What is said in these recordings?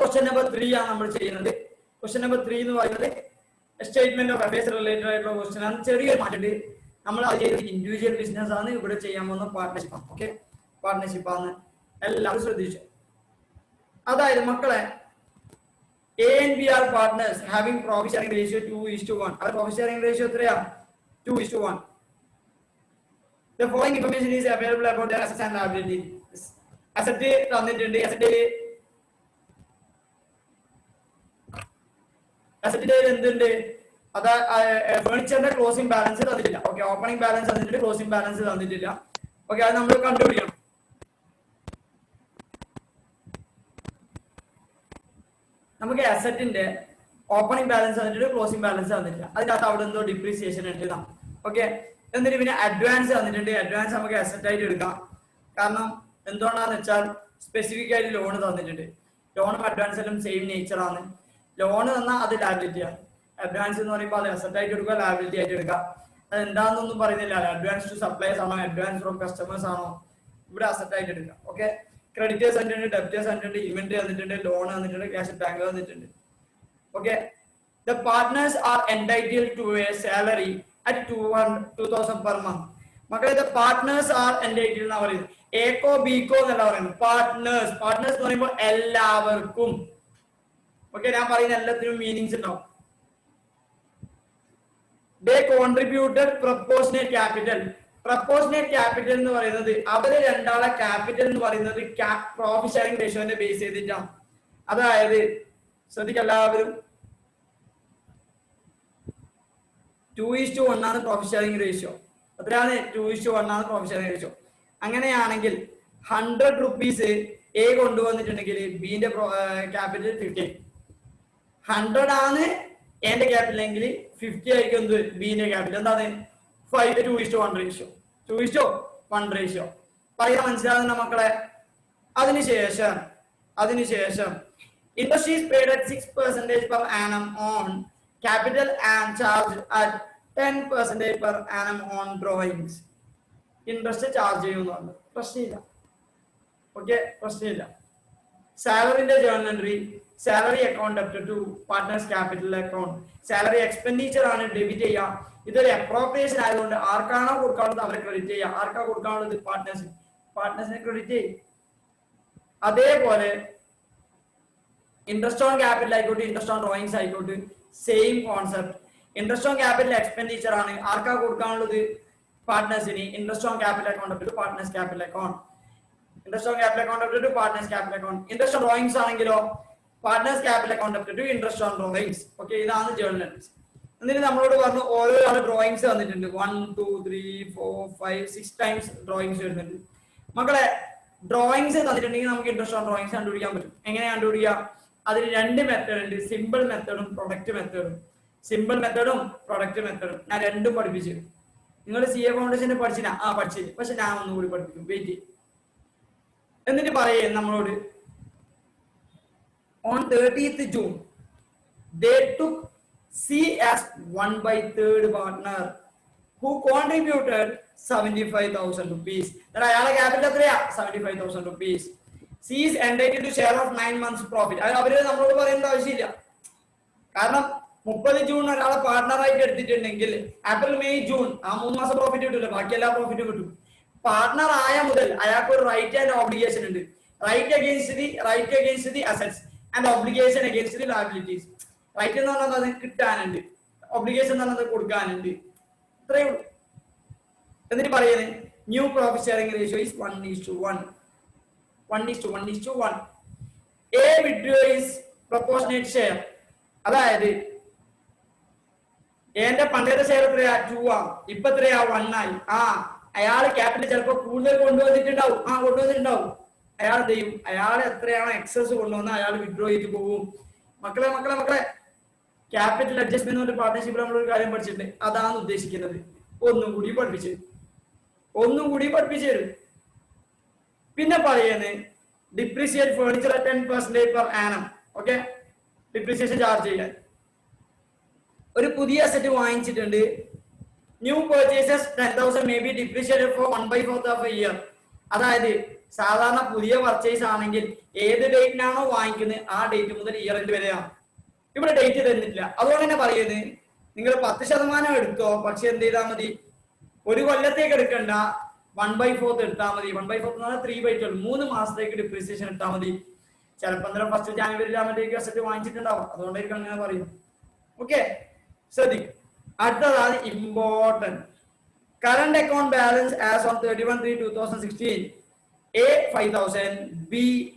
Question number 3 ആണ് നമ്മൾ ചെയ്യുന്നത്. ക്വസ്റ്റ്യൻ നമ്പർ 3 എന്ന് പറയുന്നത് സ്റ്റേറ്റ്മെന്റ് ഓഫ് അഫയേഴ്സ് റിലേറ്റഡ് ആയിട്ടുള്ള ക്വസ്റ്റ്യൻ ആണ്. ചെറിയൊരു മാറ്റമുണ്ട്. നമ്മൾ അത് ചെയ്തത് ഇൻഡിവിജ്വൽ ബിസിനസ് ആണ്. ഇവിടെ ചെയ്യാൻ പോകുന്ന പാർട്ട്ണർഷിപ്പ് ആണ്. ഓക്കെ, പാർട്ട്ണർഷിപ്പ് ആണ്. എല്ലാവരും ശ്രദ്ധിച്ചു. അതായത് മക്കളെ, A and B are partners having profit sharing ratio 2:1. our profit sharing ratio എത്രയാ? 2:1. The following information is available about their assets and liabilities. Asset തന്നിട്ടുണ്ട്. അസറ്റിന്റെ എന്തുണ്ട്? അതാ ഫർണിച്ചറിന്റെ ക്ലോസിംഗ് ബാലൻസ് തന്നിട്ടില്ല. ഓക്കെ, ഓപ്പണിംഗ് ബാലൻസ് തന്നിട്ടുണ്ട്, ക്ലോസിംഗ് ബാലൻസ് തന്നിട്ടില്ല. Okay, അത് നമ്മൾ കണ്ടുപിടിക്കണം. നമുക്ക് അസറ്റിന്റെ ഓപ്പണിംഗ് ബാലൻസ് തന്നിട്ട് ക്ലോസിംഗ് ബാലൻസ് തന്നിട്ടില്ല. അതിനകത്ത് അവിടെ എന്തോ ഡിപ്രീസിയേഷൻ ഉണ്ട്. ഓക്കെ, എന്നിട്ട് പിന്നെ അഡ്വാൻസ് തന്നിട്ടുണ്ട്. അഡ്വാൻസ് നമുക്ക് അസറ്റ് ആയിട്ട് എടുക്കാം. കാരണം എന്തുകൊണ്ടാന്ന് വെച്ചാൽ സ്പെസിഫിക് ആയിട്ട് ലോൺ തന്നിട്ടുണ്ട്. ലോണും അഡ്വാൻസിലും സെയിം നേച്ചർ ആണ്. ലോൺ തന്നാൽ അത് ലാബിലിറ്റി ആണ്. അഡ്വാൻസ് എന്ന് പറയുമ്പോൾ അത് അസറ്റ് ആയിട്ട് എടുക്കുക, ലാബിലിറ്റി ആയിട്ട് എടുക്കാം. അത് എന്താണെന്നൊന്നും പറയുന്നില്ല. അഡ്വാൻസ് ടു സപ്ലൈസ് ആണോ, അഡ്വാൻസ് ഫ്രോം കസ്റ്റമേഴ്സ് ആണോ, ഇവിടെ അസറ്റ് ആയിട്ട് എടുക്കാം. ഓക്കെ, ക്രെഡിറ്റേഴ്സ് തന്നിട്ടുണ്ട്, ഡെബിറ്റേഴ്സ് തന്നിട്ടുണ്ട്, ഇൻവെന്ററി തന്നിട്ടുണ്ട്, ലോൺ തന്നിട്ടുണ്ട്, ക്യാഷ് ബാങ്ക് തന്നിട്ടുണ്ട്. Okay, the partners are entitled to a salary at 2,000 per month. മക്കളെ, ദ പാർട്ട്നേഴ്സ് ആർ എൻടൈറ്റിൽഡ് എന്നാ പറയുന്നത്. എക്കോ ബിക്കോ എന്നല്ല പറയുന്നത്. പാർട്ട്നേഴ്സ് എന്ന് പറയുമ്പോൾ എല്ലാവർക്കും. ഓക്കെ, ഞാൻ പറയുന്ന എല്ലാത്തിനും മീനിങ്സ് ഉണ്ടാവും. The contributed proportionate capital. Proportionate capital എന്ന് പറയുന്നത് അവര് രണ്ടാളെ ക്യാപിറ്റൽ എന്ന് പറയുന്നത് പ്രോഫിറ്റ് ഷെയറിംഗ് റേഷ്യോനെ ബേസ് ചെയ്തിട്ടാണ്. അതായത് ശ്രദ്ധിക്കുക എല്ലാവരും, 2:1 ആണ് പ്രോഫിറ്റ് ഷെയറിംഗ് റേഷ്യോ. എത്രയാണ്? 2:1 ആണ് പ്രോഫിറ്റ് ഷെയറിംഗ് റേഷ്യോ. അങ്ങനെയാണെങ്കിൽ 100 rupees എ കൊണ്ടുവന്നിട്ടുണ്ടെങ്കിൽ ബിന്റെ ക്യാപിറ്റൽ 50. 100 ആണ് എന്റെ ക്യാപിറ്റൽ എങ്കിൽ 50 ആയിരിക്കും എന്ത് ബിന്റെ ക്യാപിറ്റൽ. എന്താണ്? 2:1 റേഷ്യോ. 2:1 റേഷ്യോ. പറയാൻ മനസ്സിലാകുന്ന മക്കളെ? അതിനുശേഷം interest is paid at 6% per annum on capital and charged at 10% per annum on drawings. Interest charge ചെയ്യുന്നുണ്ട്, പ്രശ്നമില്ല. ഓക്കെ, പ്രശ്നമില്ല. സാലറിന്റെ journal entry, salary account debit to partners capital account. Salary expenditure ആണ് debit ചെയ്യുക. ഇതൊരു അപ്രോപ്രിയേഷൻ ആയതുകൊണ്ട് ആർക്കാണോ കൊടുക്കാനുള്ളത് അവരെ ക്രെഡിറ്റ് ചെയ്യുക. ആർക്കാ കൊടുക്കാനുള്ളത്? പാർട്ട്നേഴ്സിനെ ക്രെഡിറ്റ് ചെയ്യും. അതേപോലെ ഇൻട്രസ്റ്റ് ഓൺ ക്യാപിറ്റൽ ആയിക്കോട്ടെ, ഇൻട്രസ്റ്റ് ഓൺ ഡ്രോയിങ്സ് ആയിക്കോട്ടെ, same concept. Interest on capital expenditure ആണ്. ആർക്കാ കൊടുക്കാനുള്ളത്? പാർട്ട്നേഴ്സിന്. Interest on capital account to partners capital account. Interest on capital account to partners capital account. Interest on drawings ആണെങ്കിലോ partners capital account to interest on drawings. Okay, ഇതാണ് journal entries. എന്നിട്ട് നമ്മളോട് പറഞ്ഞു ഓരോ ഡ്രോയിങ്സ് തന്നിട്ടുണ്ട്. 1 2 3 4 5 6 ടൈംസ് ഡ്രോയിങ്സ് വരുന്നുണ്ട്. മക്കളെ, drawings തന്നിട്ടുണ്ടെങ്കിൽ നമുക്ക് ഇൻട്രസ്റ്റ് ഓൺ ഡ്രോയിങ്സ് കണ്ടുപിടിക്കാൻ പറ്റും. എങ്ങനെ കണ്ടുപിടിക്കുക? അതിന് 2 മെത്തേഡ് ഉണ്ട്. സിമ്പിൾ മെത്തേഡും പ്രൊഡക്റ്റ് മെത്തേഡും. സിമ്പിൾ മെത്തേഡും പ്രൊഡക്റ്റ് മെത്തേഡും ഞാൻ രണ്ടും പഠിപ്പിച്ചു. നിങ്ങൾ CA ഫൗണ്ടേഷന് പഠിച്ചില്ല? പഠിച്ചില്ല. പക്ഷെ ഞാൻ ഒന്നുകൂടി പഠിപ്പിക്കും, വെയിറ്റ് ചെയ്യും. എന്നിട്ട് പറയേ നമ്മളോട്, on 30th June they took C as 1/3 partner who contributed 75,000 rupees. അയാളെ ക്യാപിറ്റൽ എത്രയാ? 75,000 rupees. C is entitled to share of 9 months profit. അവര് നമ്മളോട് പറയേണ്ട ആവശ്യമില്ല. കാരണം 30 ജൂൺ ഒരാളെ പാർട്ട്ണർ ആയിട്ട് എടുത്തിട്ടുണ്ടെങ്കിൽ ഏപ്രിൽ മെയ് ജൂൺ ആ 3 മാസം പ്രോഫിറ്റ് കിട്ടില്ല, ബാക്കി എല്ലാ പ്രോഫിറ്റും കിട്ടും. പാർട്ട്ണർ ആയ മുതൽ അയാൾക്ക് ഒരു റൈറ്റ് ആൻഡ് ഓബ്ലിഗേഷൻ ഉണ്ട്. Right against the assets and obligation against the liabilities. Right എന്ന് പറഞ്ഞാൽ അത് കിട്ടാനുണ്ട്, ഒബ്ലിഗേഷൻ എന്ന് പറഞ്ഞാൽ കൊടുക്കാനുണ്ട്. ഇത്രയേ ഉള്ളൂ. എന്നിട്ട് പറയുന്നത് new profit sharing ratio is 1:1. 1:1. A withdraw is proportionate share. അതായത് എന്റെ പണ്ടത്തെ ഷെയർ എത്രയാ? 2 ആ. ഇപ്പൊ എത്രയാ? 1 ആയി. അയാള് ക്യാപിറ്റൽ ചിലപ്പോ കൂടുതൽ കൊണ്ടുവന്നിട്ടുണ്ടാവും. അയാൾ എന്ത് ചെയ്യും? അയാൾ എത്രയാണോ എക്സസ് കൊണ്ടുവന്ന് അയാൾ വിഡ്രോ ചെയ്ത് പോകും. മക്കളെ ക്യാപിറ്റൽ അഡ്ജസ്റ്റ്മെന്റ് പാർട്ട്ണർഷിപ്പിൽ നമ്മളൊരു കാര്യം പഠിച്ചിട്ടുണ്ട്. അതാണ് ഉദ്ദേശിക്കുന്നത്. ഒന്നും കൂടി പഠിപ്പിച്ചു തരും. പിന്നെ പറയുന്നത് depreciate furniture 10% per annum. Okay, depreciation charge ചെയ്യാൻ. ഒരു പുതിയ അസറ്റ് വാങ്ങിച്ചിട്ടുണ്ട്. New purchases 10,000 may be depreciated for 1/4 of a year. അതായത് സാധാരണ പുതിയ പർച്ചേസ് ആണെങ്കിൽ ഏത് ഡേറ്റിനാണോ വാങ്ങിക്കുന്നത് ആ ഡേറ്റ് മുതൽ ഇയർ എൻഡ് വരെയാണ്. ഇവിടെ ഡേറ്റ് തന്നിട്ടില്ല. അതുകൊണ്ട് തന്നെ പറയുന്നത് നിങ്ങൾ 10% എടുത്തോ, പക്ഷെ എന്ത് ചെയ്താൽ മതി, ഒരു കൊല്ലത്തേക്ക് എടുക്കണ്ട, 1/4 എടുത്താൽ മതി. 1/4 എന്ന് പറഞ്ഞാൽ 3/12, 3 മാസത്തേക്ക് ഡിപ്രീസിയേഷൻ എടുത്താൽ മതി. ചിലപ്പോൾ ഫസ്റ്റ് ജാനുവരി ആകുമ്പോഴത്തേക്ക് അസറ്റ് വാങ്ങിച്ചിട്ടുണ്ടാവും, അതുകൊണ്ടായിരിക്കും അങ്ങനെ പറയും. ഓക്കെ, ശ്രദ്ധിക്കും. അടുത്തതാണ് important. Current account balance as on 31/3/2016. A 5,000, B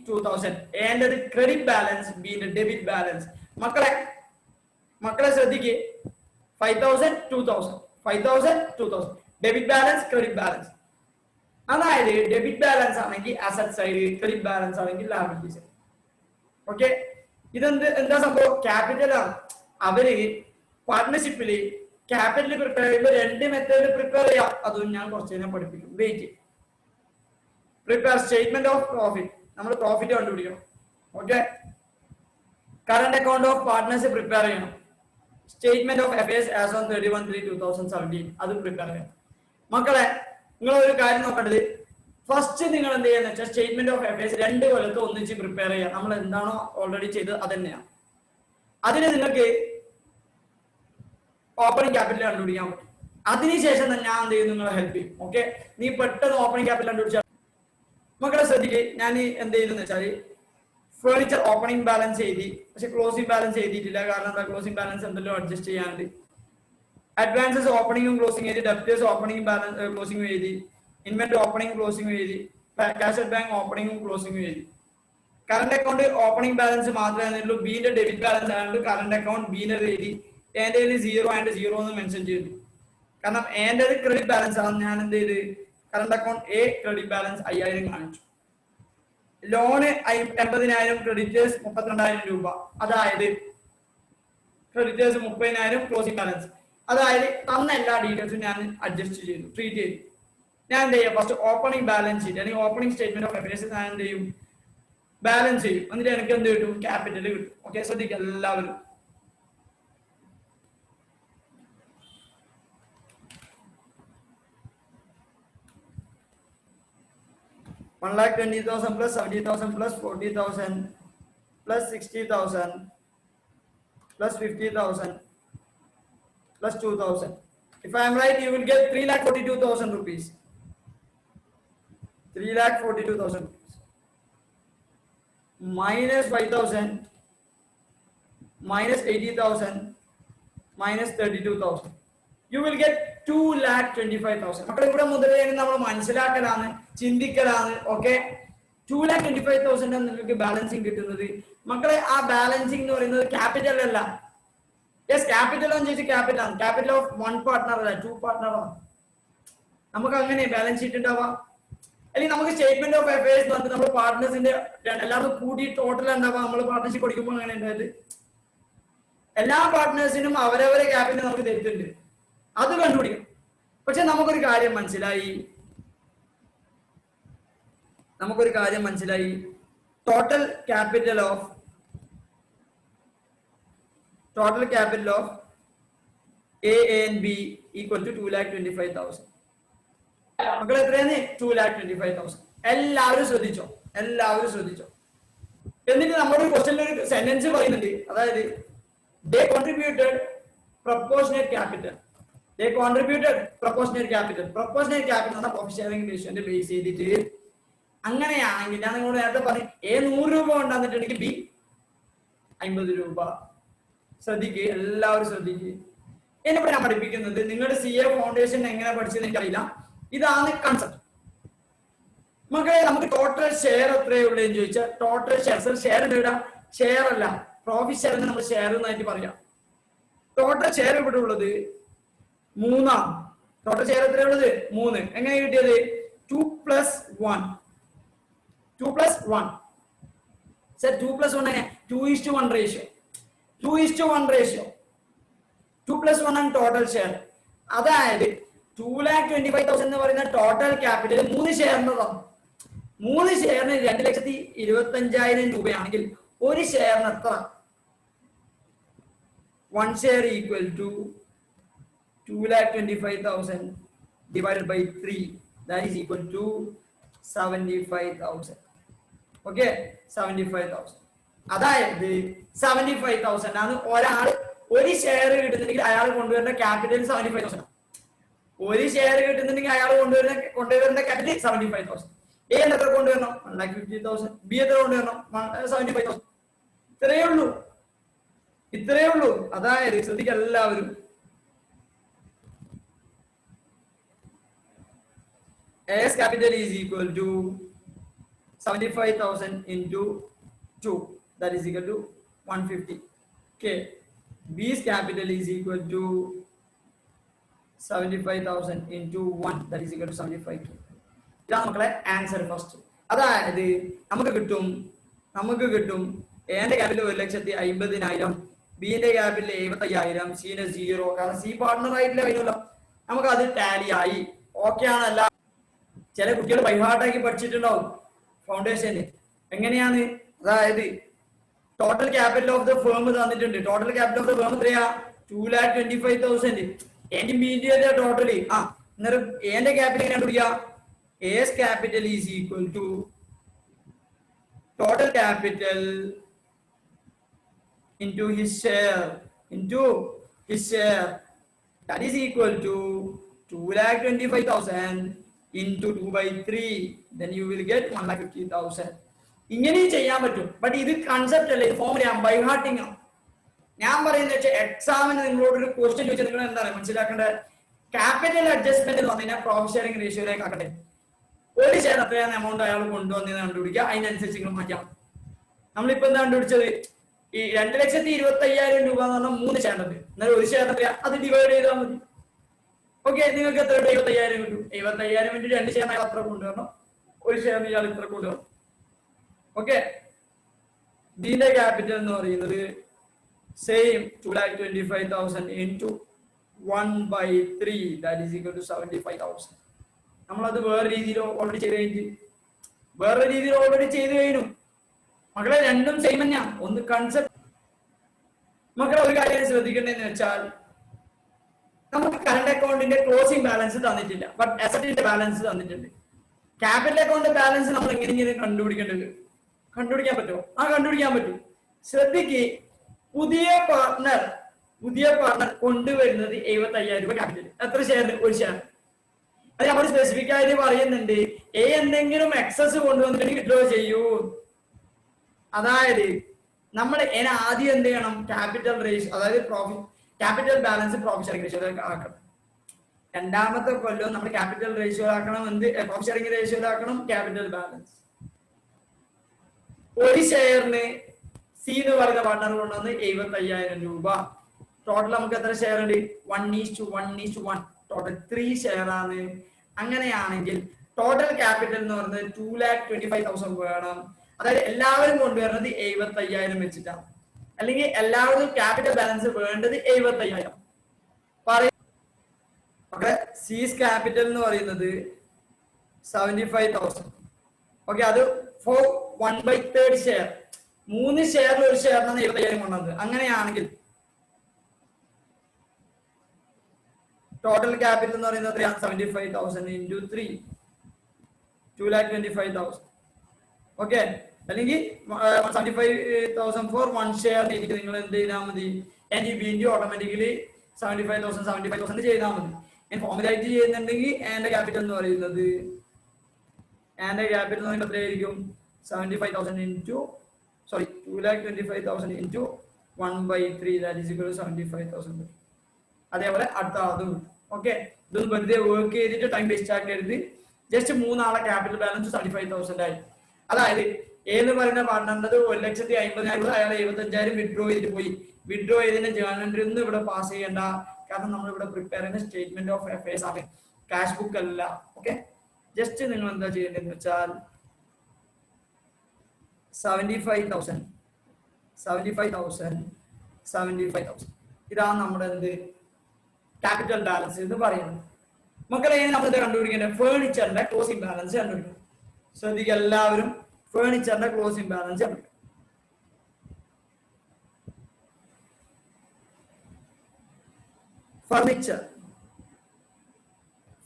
2,000, and the credit balance B the debit balance. മക്കളെ ശ്രദ്ധിക്കുക, 5,000 2,000, 5,000 2,000, ഡെബിറ്റ് ബാലൻസ് ക്രെഡിറ്റ് ബാലൻസ്. അതായത് ഡെബിറ്റ് ബാലൻസ് ആണെങ്കിൽ അസറ്റ് സൈഡ്, ക്രെഡിറ്റ് ബാലൻസ് ആണെങ്കിൽ ലയബിലിറ്റി സൈഡ്. ഓക്കെ, എന്താ സംഭവം, ക്യാപിറ്റലാണ്. അവര് പാർട്ട്ണർഷിപ്പില് ക്യാപിറ്റൽ പ്രിപ്പയർ ചെയ്യുമ്പോൾ 2 method prepare ചെയ്യാം. അതും ഞാൻ കുറച്ച് നേരം പഠിപ്പിക്കും. Wait. Prepare statement of profit, നമ്മൾ പ്രോഫിറ്റ് കണ്ടുപിടിക്കണം. Okay, current account of partners prepare ചെയ്യണം. Statement of affairs as on 31/3/2017 അത് പ്രിപ്പയർ ചെയ്യണം. മക്കളെ, നിങ്ങൾ ഒരു കാര്യം നോക്കേണ്ടത്, ഫസ്റ്റ് നിങ്ങൾ എന്ത് ചെയ്യാന്ന് വെച്ചാൽ സ്റ്റേറ്റ്മെന്റ് ഓഫ് അഫയേഴ്സ് 2 കൊല്ലത്ത് ഒന്നിച്ച് പ്രിപ്പയർ ചെയ്യുക. നമ്മൾ എന്താണോ ഓൾറെഡി ചെയ്തത് അത് തന്നെയാണ്. അതിന് നിങ്ങൾക്ക് ഓപ്പണിംഗ് ക്യാപിറ്റൽ കണ്ടുപിടിക്കാൻ പറ്റും. അതിനുശേഷം തന്നെ ഞാൻ എന്ത് ചെയ്യും, നിങ്ങളെ ഹെൽപ്പ് ചെയ്യും. ഓക്കെ, നീ പെട്ടെന്ന് ഓപ്പണിംഗ് ക്യാപിറ്റൽ കണ്ടുപിടിച്ചാൽ. മക്കളെ ശ്രദ്ധിക്കുക, ഞാൻ എന്ത് ചെയ്തെന്ന് വെച്ചാൽ ഫേർണിച്ചർ ഓപ്പണിംഗ് ബാലൻസ് എഴുതി, പക്ഷെ ക്ലോസിംഗ് ബാലൻസ് എഴുതിയിട്ടില്ല. കാരണം എന്താ, ക്ലോസിംഗ് ബാലൻസ് എന്തെല്ലോ അഡ്ജസ്റ്റ് ചെയ്യാനുണ്ട്. അഡ്വാൻസസ് ഓപ്പണിംഗും ക്ലോസിംഗ് എഴുതി, ഡെപ്റ്റേഴ്സ് ഓപ്പണിംഗ് ബാലൻസ് ക്ലോസിംഗും എഴുതി, ഇൻവെന്ററി ഓപ്പണിംഗ് ക്ലോസിംഗും എഴുതി, ക്യാഷ് അറ്റ് ബാങ്ക് ഓപ്പണിംഗും ക്ലോസിംഗും എഴുതി. കറന്റ് അക്കൗണ്ട് ഓപ്പണിംഗ് ബാലൻസ് മാത്രമേ ഉള്ളൂ. ബിന്റെ ഡെബിറ്റ് ബാലൻസ് ആയതുകൊണ്ട് കറന്റ് അക്കൗണ്ട് ബിന്റെ എഴുതി, എന്റെ 0 ആൻഡ് 0 എന്ന് മെൻഷൻ ചെയ്തു. കാരണം എന്റെ ക്രെഡിറ്റ് ബാലൻസ് ആണ്. ഞാൻ എന്ത് ചെയ്ത് current account A credit balance 5,000 കാണിച്ചു. ലോണ് 80,000, ക്രെഡിറ്റേഴ്സ് 32,000 രൂപ. അതായത് ക്രെഡിറ്റേഴ്സ് 30,000, ക്ലോസിംഗ് ബാലൻസ്. അതായത് തന്ന എല്ലാ ഡീറ്റെയിൽസും ഞാൻ അഡ്ജസ്റ്റ് ചെയ്തു, ട്രീറ്റ് ചെയ്തു. ഞാൻ എന്ത് ചെയ്യാം, ഫസ്റ്റ് ഓപ്പണിംഗ് ബാലൻസ് ഷീറ്റ് അല്ലെങ്കിൽ ഓപ്പണിംഗ് സ്റ്റേറ്റ്മെന്റ് ഓഫ് അഫയേഴ്സ് ഞാൻ എന്ത് ചെയ്യും, ബാലൻസ് ചെയ്യും. എന്നിട്ട് എനിക്ക് എന്ത് കിട്ടും, ക്യാപിറ്റൽ കിട്ടും. ഓക്കെ, ശ്രദ്ധിക്കുക എല്ലാവരും. $1,20,000 plus 70,000 plus 40,000 plus 60,000 plus 50,000 plus 2,000. If I am right, you will get 3,42,000 rupees. 3,42,000 rupees. Minus 5,000, minus 80,000, minus 32,000. You will get 2,25,000. മക്കളെ, ഇവിടെ മുതലേ നമ്മൾ മനസ്സിലാക്കലാണ്, ചിന്തിക്കലാണ്. ഓക്കെ, 2,25,000 നിങ്ങൾക്ക് ബാലൻസിങ് കിട്ടുന്നത്. മക്കളെ, ആ ബാലൻസിങ് എന്ന് പറയുന്നത് ക്യാപിറ്റൽ അല്ല. യെസ്, ക്യാപിറ്റൽ എന്ന് ചോദിച്ചാൽ ക്യാപിറ്റൽ ആണ്. ക്യാപിറ്റൽ ഓഫ് 1 പാർട്ട്ണർ അല്ല, 2 പാർട്ട്ണർ ആണ്. നമുക്ക് അങ്ങനെ ബാലൻസ് ഷീറ്റ് ഉണ്ടാവാം. അല്ലെങ്കിൽ നമുക്ക് സ്റ്റേറ്റ്മെന്റ് ഓഫ് അഫയേഴ്സ് നമ്മൾ പാർട്ട്നേഴ്സിന്റെ എല്ലാവർക്കും കൂടി ടോട്ടൽ ഉണ്ടാവാം. നമ്മൾ പാർട്ട്ണർഷിപ്പ് കൊടുക്കുമ്പോൾ അങ്ങനെ ഉണ്ടായത് എല്ലാ പാർട്ട്നേഴ്സിനും അവരവരെ ക്യാപിറ്റൽ നമുക്ക് തരുന്നുണ്ട്, അത് കണ്ടുപിടിക്കും. പക്ഷെ നമുക്കൊരു കാര്യം മനസ്സിലായി, total capital of A and B equal to 2,25,000. മക്കൾ എത്രയാണ്, 2,25,000. എല്ലാവരും ശ്രദ്ധിച്ചോ. എന്നിട്ട് നമ്മുടെ ക്വസ്റ്റ്യനിൽ ഒരു സെന്റൻസ് പറയുന്നുണ്ട്, അതായത് they contributed proportionate capital. Proportionate capital എന്ന പ്രോഫിറ്റ് ഷെയറിംഗ് റേഷ്യോന്റെ ബേസ് ചെയ്തിട്ട് അങ്ങനെയാണെങ്കിൽ ഞാൻ നിങ്ങളോട് നേരത്തെ പറഞ്ഞു, A 100 രൂപ ഉണ്ടാകുന്നുണ്ടെങ്കിൽ B 50 രൂപ. ശ്രദ്ധിക്കുക, എല്ലാവരും ശ്രദ്ധിക്കുക. എന്നിപ്പോ ഞാൻ പഠിപ്പിക്കുന്നത് നിങ്ങളുടെ CA ഫൗണ്ടേഷൻ എങ്ങനെ പഠിച്ചത് എനിക്കറിയില്ല, ഇതാണ് കൺസെപ്റ്റ്. മക്കളെ, നമുക്ക് ടോട്ടൽ ഷെയർ എത്രയേ ഉള്ളൂ എന്ന് ചോദിച്ചാൽ ടോട്ടൽ ഷെയർ ഷെയർ അല്ല, പ്രോഫിറ്റ് ഷെയർ നമ്മൾ ഷെയർ എന്നായിട്ട് പറയാം. ടോട്ടൽ ഷെയർ ഇവിടെ ഉള്ളത് 3. ടോട്ടൽ ഷെയർ എത്രയുള്ളത് 3. എങ്ങനെ കിട്ടിയത്, 2 plus 1. 2 plus 1 സർ, 2 plus 1 എങ്ങനെ, 2:1 റേഷ്യോ. 2 plus 1 ആണ് ടോട്ടൽ ഷെയർ. അതായത് 2,25,000 എന്ന് പറയുന്ന ടോട്ടൽ ക്യാപിറ്റൽ 3 ഷെയറിൻ്റെതാണ്. 3 ഷെയറിന് 2,25,000 രൂപയാണെങ്കിൽ ഒരു ഷെയറിന് എത്ര, 1 share equal to 2,25,000 divided by 3, that is equal to 75,000. Okay, 75,000. അതായത് 75,000 ആണ് ഒരാൾ ഒരു ഷെയർ കിട്ടുന്നുണ്ടെങ്കിൽ അയാൾ കൊണ്ടുവരുന്ന ക്യാപിറ്റൽ 75,000. ഒരു ഷെയർ കിട്ടുന്നുണ്ടെങ്കിൽ അയാൾ കൊണ്ടുവരുന്ന ക്യാപിറ്റൽ 75,000. എ എത്ര കൊണ്ടുവരണം? 1,50,000. ബി എത്ര കൊണ്ടുവരണം? 75,000. ഇത്രയേ ഉള്ളൂ. അതായത് ശ്രദ്ധിക്കുക എല്ലാവരും, A's capital is equal to 75,000 into 2, that is equal to 150. Okay, B's capital is equal to 75,000 into 1, that is equal to 75. ഇതാണ് മക്കളെ ആൻസർ ഫസ്റ്റ്. അതായത് നമുക്ക് കിട്ടും എന്റെ ക്യാപിറ്റൽ 1,50,000, ബിന്റെ ക്യാപിറ്റൽ 75,000, സിന്റെ 0, കാരണം സി പാർട്ണർ ആയിട്ടില്ല വരുമല്ലോ. നമുക്ക് അത് ടാലി ആയി. ഓക്കെ ആണല്ല? ചില കുട്ടികൾ ബൈഹാർട്ടാക്കി പഠിച്ചിട്ടുണ്ടാവും ഫൗണ്ടേഷന്. എങ്ങനെയാണ്? അതായത് total capital of the firm തന്നിട്ടുണ്ട്. Total capital of the firm എത്രയാ? 2,25,000. എന്റെ ബിന്റെ ടോട്ടല് അന്നേരം എന്റെ ക്യാപിറ്റൽ എങ്ങനെ കണ്ടുപിടിക്കുക? A's capital is equal to total capital into his share, that is equal to 2,25,000 into 2/3, then you will get 1,50,000. ഇങ്ങനെയും ചെയ്യാൻ പറ്റും. ബട്ട് ഇത് കൺസെപ്റ്റ് അല്ലേ, ഫോമുല ബൈ ഹാർട്ടിങ് ആണ്. ഞാൻ പറയുന്നത് വെച്ചാൽ എക്സാമിന് നിങ്ങളോട് ഒരു ക്വസ്റ്റ്യൻ ചോദിച്ചാൽ നിങ്ങൾ എന്താണ് മനസ്സിലാക്കേണ്ടത്? ക്യാപിറ്റൽ അഡ്ജസ്റ്റ്മെന്റ് എന്ന് പറഞ്ഞാൽ പ്രോഫിറ്റ് ഷെയറിംഗ് റേഷ്യോയിലേക്ക് ആക്കട്ടെ. ഒരു ഷെയർ എത്രയാണ് എമൗണ്ട് അയാൾ കൊണ്ടുവന്നത് കണ്ടുപിടിക്കുക, അതിനനുസരിച്ച് നിങ്ങൾ മാറ്റാം. നമ്മളിപ്പോ എന്താ കണ്ടുപിടിച്ചത്? ഈ 2,25,000 രൂപ എന്ന് പറഞ്ഞാൽ 3 ഷെയർ ഉണ്ട്. എന്നാലും ഒരു ഷെയർ എത്രയാ? അത് ഡിവൈഡ് ചെയ്താൽ മതി. ഓക്കെ, നിങ്ങൾക്ക് എത്ര 75,000 കിട്ടും? 75,000 വേണ്ടി 2 ഷെയർ അയാൾ അത്ര കൊണ്ടുവരണം, ഒരു ഷെയറിന് ഇയാൾ ഇത്ര കൊണ്ടുവരണം. ഓക്കെ, ബിന്റെ ക്യാപിറ്റൽ എന്ന് പറയുന്നത് same 2,25,000 into 1/3, that is equal to 75,000. നമ്മളത് വേറെ രീതിയിൽ ഓൾറെഡി ചെയ്ത് കഴിഞ്ഞു. മക്കളെ രണ്ടും സെയിം തന്നെയാണ്. ഒന്ന് കൺസെപ്റ്റ്. മക്കളെ ഒരു കാര്യം ശ്രദ്ധിക്കേണ്ടതെന്ന് വെച്ചാൽ നമുക്ക് കറണ്ട് അക്കൗണ്ടിന്റെ ക്ലോസിംഗ് ബാലൻസ് തന്നിട്ടില്ല, ബട്ട് അസറ്റിന്റെ ബാലൻസ് തന്നിട്ടുണ്ട്. ക്യാപിറ്റൽ അക്കൗണ്ട് ബാലൻസ് നമ്മൾ എങ്ങനെയെങ്കിലും കണ്ടുപിടിക്കാൻ പറ്റുമോ? കണ്ടുപിടിക്കാൻ പറ്റും. ശ്രദ്ധിക്ക്, പുതിയ പാർട്ണർ കൊണ്ടുവരുന്നത് 75,000 രൂപ ക്യാപിറ്റൽ. എത്ര ഷെയർ? ഒരു ഷെയർ. അത് നമ്മൾ സ്പെസിഫിക് ആയിട്ട് പറയുന്നുണ്ട്. എ എന്തെങ്കിലും എക്സസ് കൊണ്ടുവന്നിട്ടുണ്ടെങ്കിൽ വിഡ്രോ ചെയ്യൂ. അതായത് നമ്മൾ ആദ്യം എന്ത് ചെയ്യണം? ക്യാപിറ്റൽ റേഷ്യോ, അതായത് capital balance profit sharing ratio ആക്കണം. രണ്ടാമത്തെ കൊല്ലം നമ്മൾ ക്യാപിറ്റൽ റേഷ്യോ ആക്കണം. പ്രോഫിറ്റ് ഷെയറിംഗ് റേഷ്യോ ആക്കണം ക്യാപിറ്റൽ ബാലൻസ്. ഒരു ഷെയറിന് സി എന്ന് പറയുന്ന പാർട്ണർ കൊണ്ടുവന്ന് 75,000 രൂപ. ടോട്ടൽ നമുക്ക് എത്ര ഷെയർ ഉണ്ട്? 1:1:1. ടോട്ടൽ 3 ഷെയർ ആണ്. അങ്ങനെയാണെങ്കിൽ ടോട്ടൽ ക്യാപിറ്റൽ എന്ന് പറയുന്നത് 2,25,000 വേണം. അതായത് എല്ലാവരും കൊണ്ടുവരുന്നത് 75,000 വെച്ചിട്ടാണ്. അല്ലെങ്കിൽ എല്ലാവരും ക്യാപിറ്റൽ ബാലൻസ് വേണ്ടത് 75,000. സീസ് ക്യാപിറ്റൽ എന്ന് പറയുന്നത് 75,000. ഓക്കെ, അത് ഫോർ 1/3 ഷെയർ. 3 ഷെയറിൽ ഒരു ഷെയറിനാണ് 75,000 കൊണ്ടുവന്നത്. അങ്ങനെയാണെങ്കിൽ ടോട്ടൽ ക്യാപിറ്റൽ എന്ന് പറയുന്നത് 75,000 into 3, 2,25,000. ഓക്കെ, അല്ലെങ്കിൽ 75,000 ഫോർ 1 ഷെയർ നിങ്ങൾ എന്ത് ചെയ്താൽ മതി? ബിന്റെ ഓട്ടോമാറ്റിക്കലി 75,000 ചെയ്താൽ മതി. ഫോമുലായിട്ട് ചെയ്യുന്നുണ്ടെങ്കിൽ എന്റെ ക്യാപിറ്റൽ എന്ന് പറയുന്നത് എത്രയായിരിക്കും? 75,000 into 2,25,000 into 1/3, that is equal to 75,000. അതേപോലെ അടുത്ത അതും. ഓക്കെ, ഇതൊന്നും വെറുതെ വർക്ക് ചെയ്തിട്ട് ടൈം വേസ്റ്റ് ആക്കരുത്. ജസ്റ്റ് 3 ആളെ ക്യാപിറ്റൽ ബാലൻസ് 75,000 ആയി. അതായത് ഏന്ന് പറയുന്ന പാർട്ണറിന്റെ 1,50,000 അയാൾ 75,000 വിഡ്രോ ചെയ്തിട്ട് പോയി. വിഡ്രോ ചെയ്തതിന്റെ ജേണൽ എൻട്രി ഒന്നും ഇവിടെ പാസ് ചെയ്യേണ്ട, കാരണം നമ്മൾ ഇവിടെ പ്രിപ്പയർ ചെയ്യുന്ന സ്റ്റേറ്റ്മെന്റ് ഓഫ് അഫയേഴ്സ് ആണ്, ക്യാഷ് ബുക്ക് അല്ല. ഓക്കെ, ജസ്റ്റ് നിങ്ങൾ എന്താ ചെയ്യേണ്ടതെന്ന് വെച്ചാൽ 75,000 ഇതാണ് നമ്മുടെ എന്ത് ക്യാപിറ്റൽ ബാലൻസ് എന്ന് പറയുന്നത്. മക്കളെ നമ്മൾ കണ്ടുപിടിക്കേണ്ടത് ഫേർണിച്ചറിന്റെ ക്ലോസിംഗ് ബാലൻസ് കണ്ടുപിടിക്കണം. ശ്രദ്ധിക്കുക എല്ലാവരും, ഫേർണിച്ചറിന്റെ ക്ലോസിംഗ് ബാലൻസ് കണ്ടുപിടിക്കണം.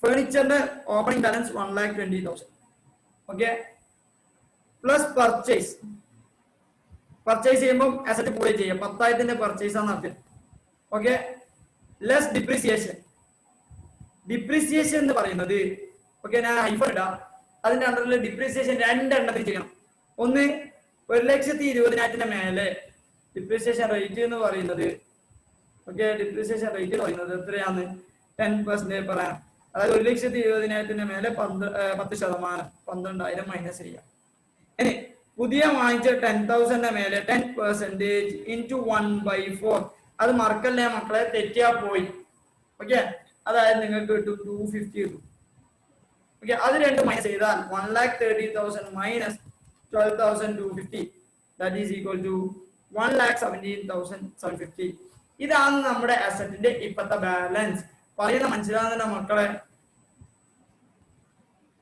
ഫേർണിച്ചറിന്റെ opening balance 1,20,000. Okay, plus purchase ചെയ്യുമ്പോൾ അസറ്റ് കൂടെ ചെയ്യാം, 10,000 പർച്ചേസ് ആണ് നടത്തുക. ഓക്കെ, ലെസ് ഡിപ്രീസിയേഷൻ എന്ന് പറയുന്നത്, ഓക്കെ ഞാൻ ഹൈഫൺ ഇടാം, അതിന്റെ അണ്ടറിൽ ഡിപ്രീസിയേഷൻ 2 എണ്ണത്തിൽ ചെയ്യണം. ഒന്ന് 1,20,000 മേലെ ഡിപ്രീസിയേഷൻ റേറ്റ് എന്ന് പറയുന്നത്, ഓക്കെ ഡിപ്രീസിയേഷൻ റേറ്റ് പറയുന്നത് എത്രയാണ്, 10% പറയാം. അതായത് 1,20,000 മേലെ 10%, 12,000 മൈനസ് ചെയ്യാം. ഇനി പുതിയ വാങ്ങിച്ച 10,000 മേലെ 10% into 1/4, അത് മറക്കല്ലേ മക്കളെ, തെറ്റിയാ പോയി. ഓക്കെ, അതായത് നിങ്ങൾക്ക് കിട്ടും 250 കിട്ടും. ഓക്കെ, അത് രണ്ടും മൈനസ് ചെയ്താൽ 1,30,000 minus 12,250, that is equal to 1,17,750. ഇതാണ് നമ്മുടെ അസറ്റിന്റെ ഇപ്പോഴത്തെ ബാലൻസ്. പറയുന്ന മനസ്സിലാകുന്ന മക്കളെ,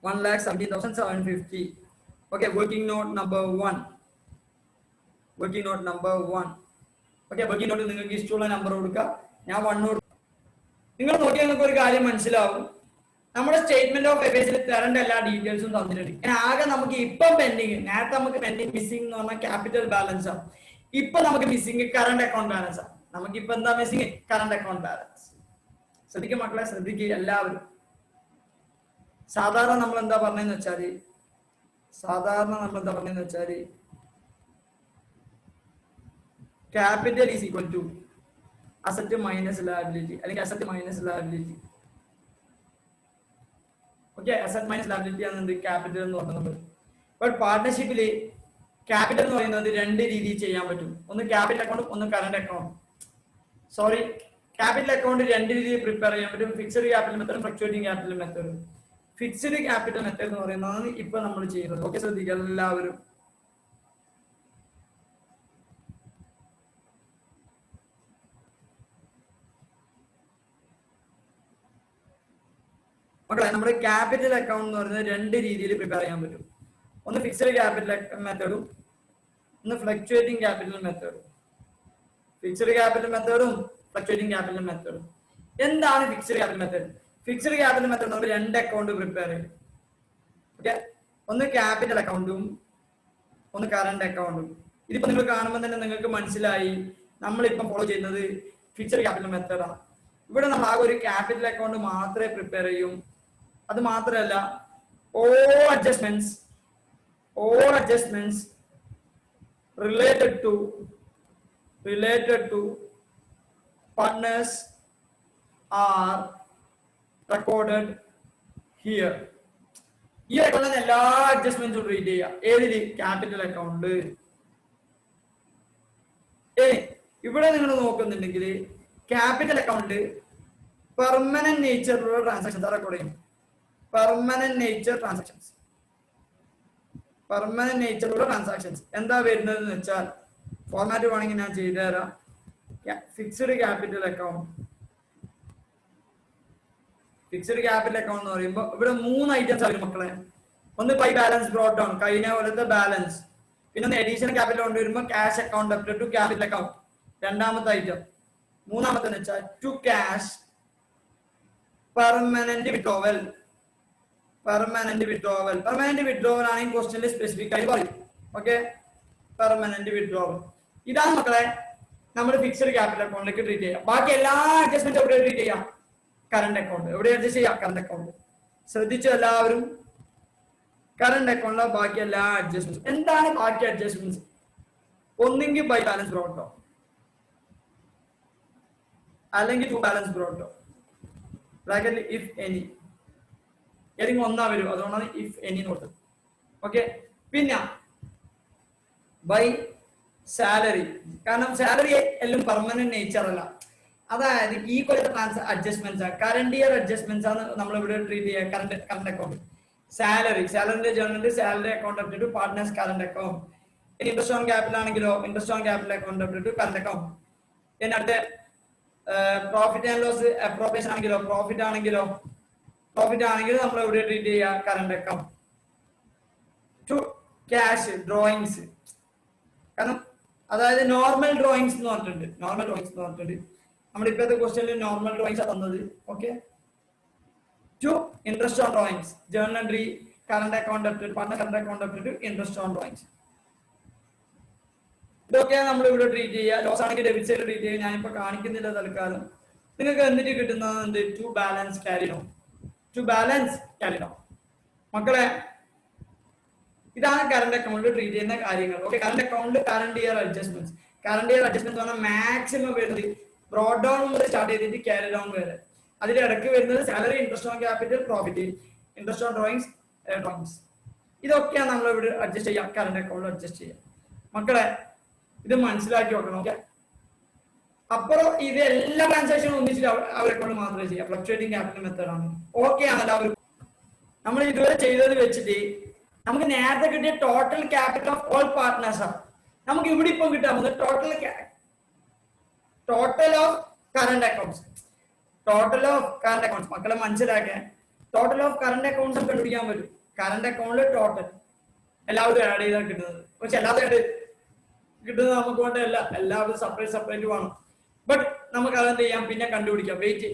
1,17,750. Okay, working not number 1. Okay, working not നിങ്ങൾക്ക് ഇഷ്ടമുള്ള നമ്പർ കൊടുക്കുക, ഞാൻ 1 കൊടുക്കും. നിങ്ങൾ നോക്കിയാൽ നിങ്ങൾക്ക് ഒരു കാര്യം മനസ്സിലാവും, നമ്മുടെ സ്റ്റേറ്റ്മെന്റ് ഓഫ് അഫയേഴ്സിൽ തരേണ്ട എല്ലാ ഡീറ്റെയിൽസും തന്നിട്ടുണ്ട്. ആകെ നമുക്ക് ഇപ്പം പെൻഡിങ്, നേരത്തെ നമുക്ക് പെൻഡിങ് മിസ്സിംഗ് എന്ന് പറഞ്ഞാൽ ക്യാപിറ്റൽ ബാലൻസ് ആണ്. ഇപ്പൊ നമുക്ക് മിസ്സിംഗ് കറണ്ട് അക്കൗണ്ട് ബാലൻസ് ആണ്. നമുക്ക് ഇപ്പൊ എന്താ മിസ്സിംഗ്, കറണ്ട് അക്കൗണ്ട് ബാലൻസ്. ശ്രദ്ധിക്കുക മക്കളെ, ശ്രദ്ധിക്കുക എല്ലാവരും. സാധാരണ നമ്മൾ എന്താ പറഞ്ഞെന്ന് വെച്ചാല് capital is equal to asset minus liability, അല്ലെങ്കിൽ asset minus liability. Okay, asset minus liability ആണ് ക്യാപിറ്റൽ എന്ന് പറയുന്നത്. ബട്ട് പാർട്ട്ണർഷിപ്പില് ക്യാപിറ്റൽ എന്ന് പറയുന്നത് 2 രീതിയിൽ ചെയ്യാൻ പറ്റും. ഒന്ന് ക്യാപിറ്റൽ അക്കൗണ്ടും ഒന്ന് current account. Sorry, capital account 2 രീതിയിൽ പ്രിപ്പയർ ചെയ്യാൻ പറ്റും, ഫിക്സഡ് ക്യാപിറ്റൽ മെത്തേഡും ഫ്ലക്ച്വേറ്റിംഗ് ക്യാപിറ്റൽ മെത്തേഡും. ഫിക്സഡ് ക്യാപിറ്റൽ മെത്തേഡ് എന്ന് പറയുന്നതാണ് ഇപ്പൊ നമ്മൾ ചെയ്യുന്നത്. ഓക്കെ, ശ്രദ്ധിക്കുക എല്ലാവരും. മക്കളെ, നമ്മുടെ ക്യാപിറ്റൽ അക്കൗണ്ട് എന്ന് പറയുന്നത് 2 രീതിയിൽ പ്രിപ്പയർ ചെയ്യാൻ പറ്റും. ഒന്ന് ഫിക്സഡ് ക്യാപിറ്റൽ മെത്തേഡും ഒന്ന് ഫ്ലക്ച്വേറ്റിംഗ് ക്യാപിറ്റൽ മെത്തേഡും. ഫിക്സഡ് ക്യാപിറ്റൽ മെത്തേഡും ഫ്ലക്ച്വേറ്റിംഗ് ക്യാപിറ്റൽ മെത്തേഡും. എന്താണ് fixed capital method? Fixed capital method നമ്മൾ 2 അക്കൗണ്ട് പ്രിപ്പയർ ചെയ്യും. ഓക്കെ, ഒന്ന് ക്യാപിറ്റൽ അക്കൗണ്ടും ഒന്ന് കറണ്ട് അക്കൗണ്ടും. ഇതിപ്പോ നിങ്ങൾ കാണുമ്പോൾ തന്നെ നിങ്ങൾക്ക് മനസ്സിലായി നമ്മളിപ്പം ഫോളോ ചെയ്യുന്നത് ഫിക്സഡ് ക്യാപിറ്റൽ മെത്തേഡാണ്. ഇവിടെ നമ്മൾ ആകെ ഒരു ക്യാപിറ്റൽ അക്കൗണ്ട് മാത്രമേ പ്രിപ്പയർ ചെയ്യും. അത് മാത്രമല്ല, all adjustments related to partners are recorded here. ഈ അക്കൗണ്ടിൽ എല്ലാ അഡ്ജസ്റ്റ്മെന്റ്സും റീഡ് ചെയ്യുക. ഏതില്? Capital account. ഇവിടെ നിങ്ങൾ നോക്കുന്നുണ്ടെങ്കിൽ ക്യാപിറ്റൽ അക്കൗണ്ട് പെർമനന്റ് നേച്ചറിലുള്ള ട്രാൻസാക്ഷൻസ് റെക്കോർഡ് ചെയ്യും. പെർമനന്റ് നേച്ചറുള്ള ട്രാൻസാക്ഷൻസ് എന്താ വരുന്നത് എന്ന് വെച്ചാൽ, ഫോർമാറ്റ് വേണമെങ്കിൽ ഞാൻ ചെയ്തു തരാം. ഫിക്സഡ് ക്യാപിറ്റൽ അക്കൗണ്ട് എന്ന് പറയുമ്പോൾ ഇവിടെ 3 ഐറ്റംസ് ആയിരിക്കും മക്കളെ. ഒന്ന് ബൈ ബാലൻസ് ബ്രോട്ട് ഡൗൺ, കഴിഞ്ഞ പോലത്തെ ബാലൻസ്. പിന്നെ ഒന്ന് അഡീഷണൽ ക്യാപിറ്റൽ കൊണ്ട് വരുമ്പോൾ cash account opted to capital account, രണ്ടാമത്തെ ഐറ്റം. മൂന്നാമത്തെ വെച്ചാൽ to cash permanent withdrawal. Permanent withdrawal ആണെങ്കിൽ ക്വസ്റ്റ്യനിൽ സ്പെസിഫിക് ആയി പറയും. Okay, permanent withdrawal. ഇതാണ് മക്കളെ നമ്മൾ ഫിക്സഡ് ക്യാപിറ്റൽ അക്കൗണ്ടിലേക്ക് ട്രീറ്റ് ചെയ്യാം. ബാക്കി എല്ലാ അഡ്ജസ്റ്റ്മെന്റും എവിടെ ട്രീറ്റ് ചെയ്യാം? Current account. എവിടെ അഡ്ജസ്റ്റ് ചെയ്യാം? Current account. ശ്രദ്ധിച്ചു എല്ലാവരും, കറണ്ട് അക്കൗണ്ടിലെ ബാക്കി എല്ലാ അഡ്ജസ്റ്റ്മെന്റ്സ്. എന്താണ് ബാക്കി അഡ്ജസ്റ്റ്മെന്റ്സ്? ഒന്നെങ്കിൽ ബൈ ബാലൻസ് ബ്രോട്ടോ, അല്ലെങ്കിൽ ടു ബാലൻസ് ബ്രോട്ടോ, ബ്രാക്കറ്റിൽ ഇഫ് എനി, ഏതെങ്കിലും ഒന്നാ വരും, അതുകൊണ്ടാണ് ഇഫ് എനി നോട്ട്. ഓക്കെ, പിന്നെ ബൈ സാലറി. കാരണം സാലറി എല്ലാം പെർമനന്റ് നേച്ചർ അല്ല. അതായത് ഈ കൊല്ലത്തെ അഡ്ജസ്റ്റ്മെന്റ്സ് ആണ്, കറണ്ട് ഇയർ അഡ്ജസ്റ്റ്മെന്റ്സ് ആണ് നമ്മൾ ഇവിടെ ട്രീറ്റ് ചെയ്യുക. Current account. സാലറിന്റെ journal salary account opted to partners current account. ഇനി ഇൻട്രസ്റ്റ് ഓൺ ക്യാപിറ്റൽ ആണെങ്കിലോ interest on capital account opted to current account. പിന്നെ അടുത്ത പ്രോഫിറ്റ് ആൻഡ് ലോസ് അപ്രോപ്രിയേഷൻ ആണെങ്കിലോ പ്രോഫിറ്റ് ആണെങ്കിൽ നമ്മൾ എവിടെ ട്രീറ്റ് ചെയ്യുക? Current account. To cash drawings. കാരണം അതായത് നോർമൽ ഡ്രോയിങ്സ് എന്ന് പറഞ്ഞിട്ടുണ്ട്. നമ്മുടെ ഇപ്പോഴത്തെ ക്വസ്റ്റ്യനിൽ നോർമൽ ഡ്രോയിങ്സ് തന്നത്. Okay, to interest on drawings, journal entry current account debit, partner current account debit, interest on drawings. ഇതൊക്കെയാണ് നമ്മൾ ഇവിടെ ട്രീറ്റ് ചെയ്യുക. ലോസ് ആണെങ്കിൽ ഡെബിറ്റ് സൈഡ് ട്രീറ്റ് ചെയ്യുക. ഞാനിപ്പോൾ കാണിക്കുന്നില്ല തൽക്കാലം. നിങ്ങൾക്ക് എന്നിട്ട് കിട്ടുന്നത് എന്ത്? To balance carry down. To balance carry down. മക്കളെ ഇതാണ് കറണ്ട് അക്കൗണ്ടിൽ ട്രീറ്റ് ചെയ്യുന്ന കാര്യങ്ങൾ. ഓക്കെ, കറണ്ട് അക്കൗണ്ടിൽ current year adjustment. Current year adjustment പറഞ്ഞാൽ മാക്സിമം വരുന്നത് ബ്രോഡ് ഡൗൺ മുതൽ സ്റ്റാർട്ട് ചെയ്തിട്ട് ക്യാരി ഡൗൺ വരെ. അതിന്റെ ഇടയ്ക്ക് വരുന്നത് salary, interest on capital, profit, interest on drawings, drawings. ഇതൊക്കെയാണ് നമ്മൾ ഇവിടെ അഡ്ജസ്റ്റ് ചെയ്യാം, കറണ്ട് അക്കൗണ്ടിൽ അഡ്ജസ്റ്റ് ചെയ്യാം. മക്കളെ ഇത് മനസ്സിലാക്കി വെക്കണം. ഓക്കെ, അപ്പുറം ഇത് എല്ലാ ട്രാൻസാക്ഷനും ഒന്നിച്ചിട്ട് അവർ അക്കൗണ്ട് മാത്രമേ ചെയ്യാം. ഫ്ലക്ച്വേറ്റിംഗ് ക്യാപിറ്റൽ മെത്തേഡ് ആണ്. ഓക്കെ ആണല്ലോ അവർ. നമ്മൾ ഇതുവരെ ചെയ്തത് വെച്ചിട്ട് നമുക്ക് നേരത്തെ കിട്ടിയ total capital of all partners ആണ് നമുക്ക് ഇവിടെ ഇപ്പം കിട്ടാൻ പോകുന്നത്. Total of current accounts. Total of current accounts മക്കളെ മനസ്സിലാക്കാൻ ടോട്ടൽ ഓഫ് കറണ്ട് അക്കൗണ്ട്സ് കണ്ടുപിടിക്കാൻ പറ്റും. കറണ്ട് അക്കൗണ്ടിൽ ടോട്ടൽ എല്ലാവരും ആഡ് ചെയ്താൽ കിട്ടുന്നത്. പക്ഷെ എല്ലാവരും കിട്ടുന്നത് നമുക്ക് വേണ്ടല്ല, എല്ലാവരും സെപ്പറേറ്റ് സെപ്പറേറ്റ് വേണം. ബട്ട് നമുക്ക് അതെന്ത് ചെയ്യാം, പിന്നെ കണ്ടുപിടിക്കാം. വെയിറ്റ്.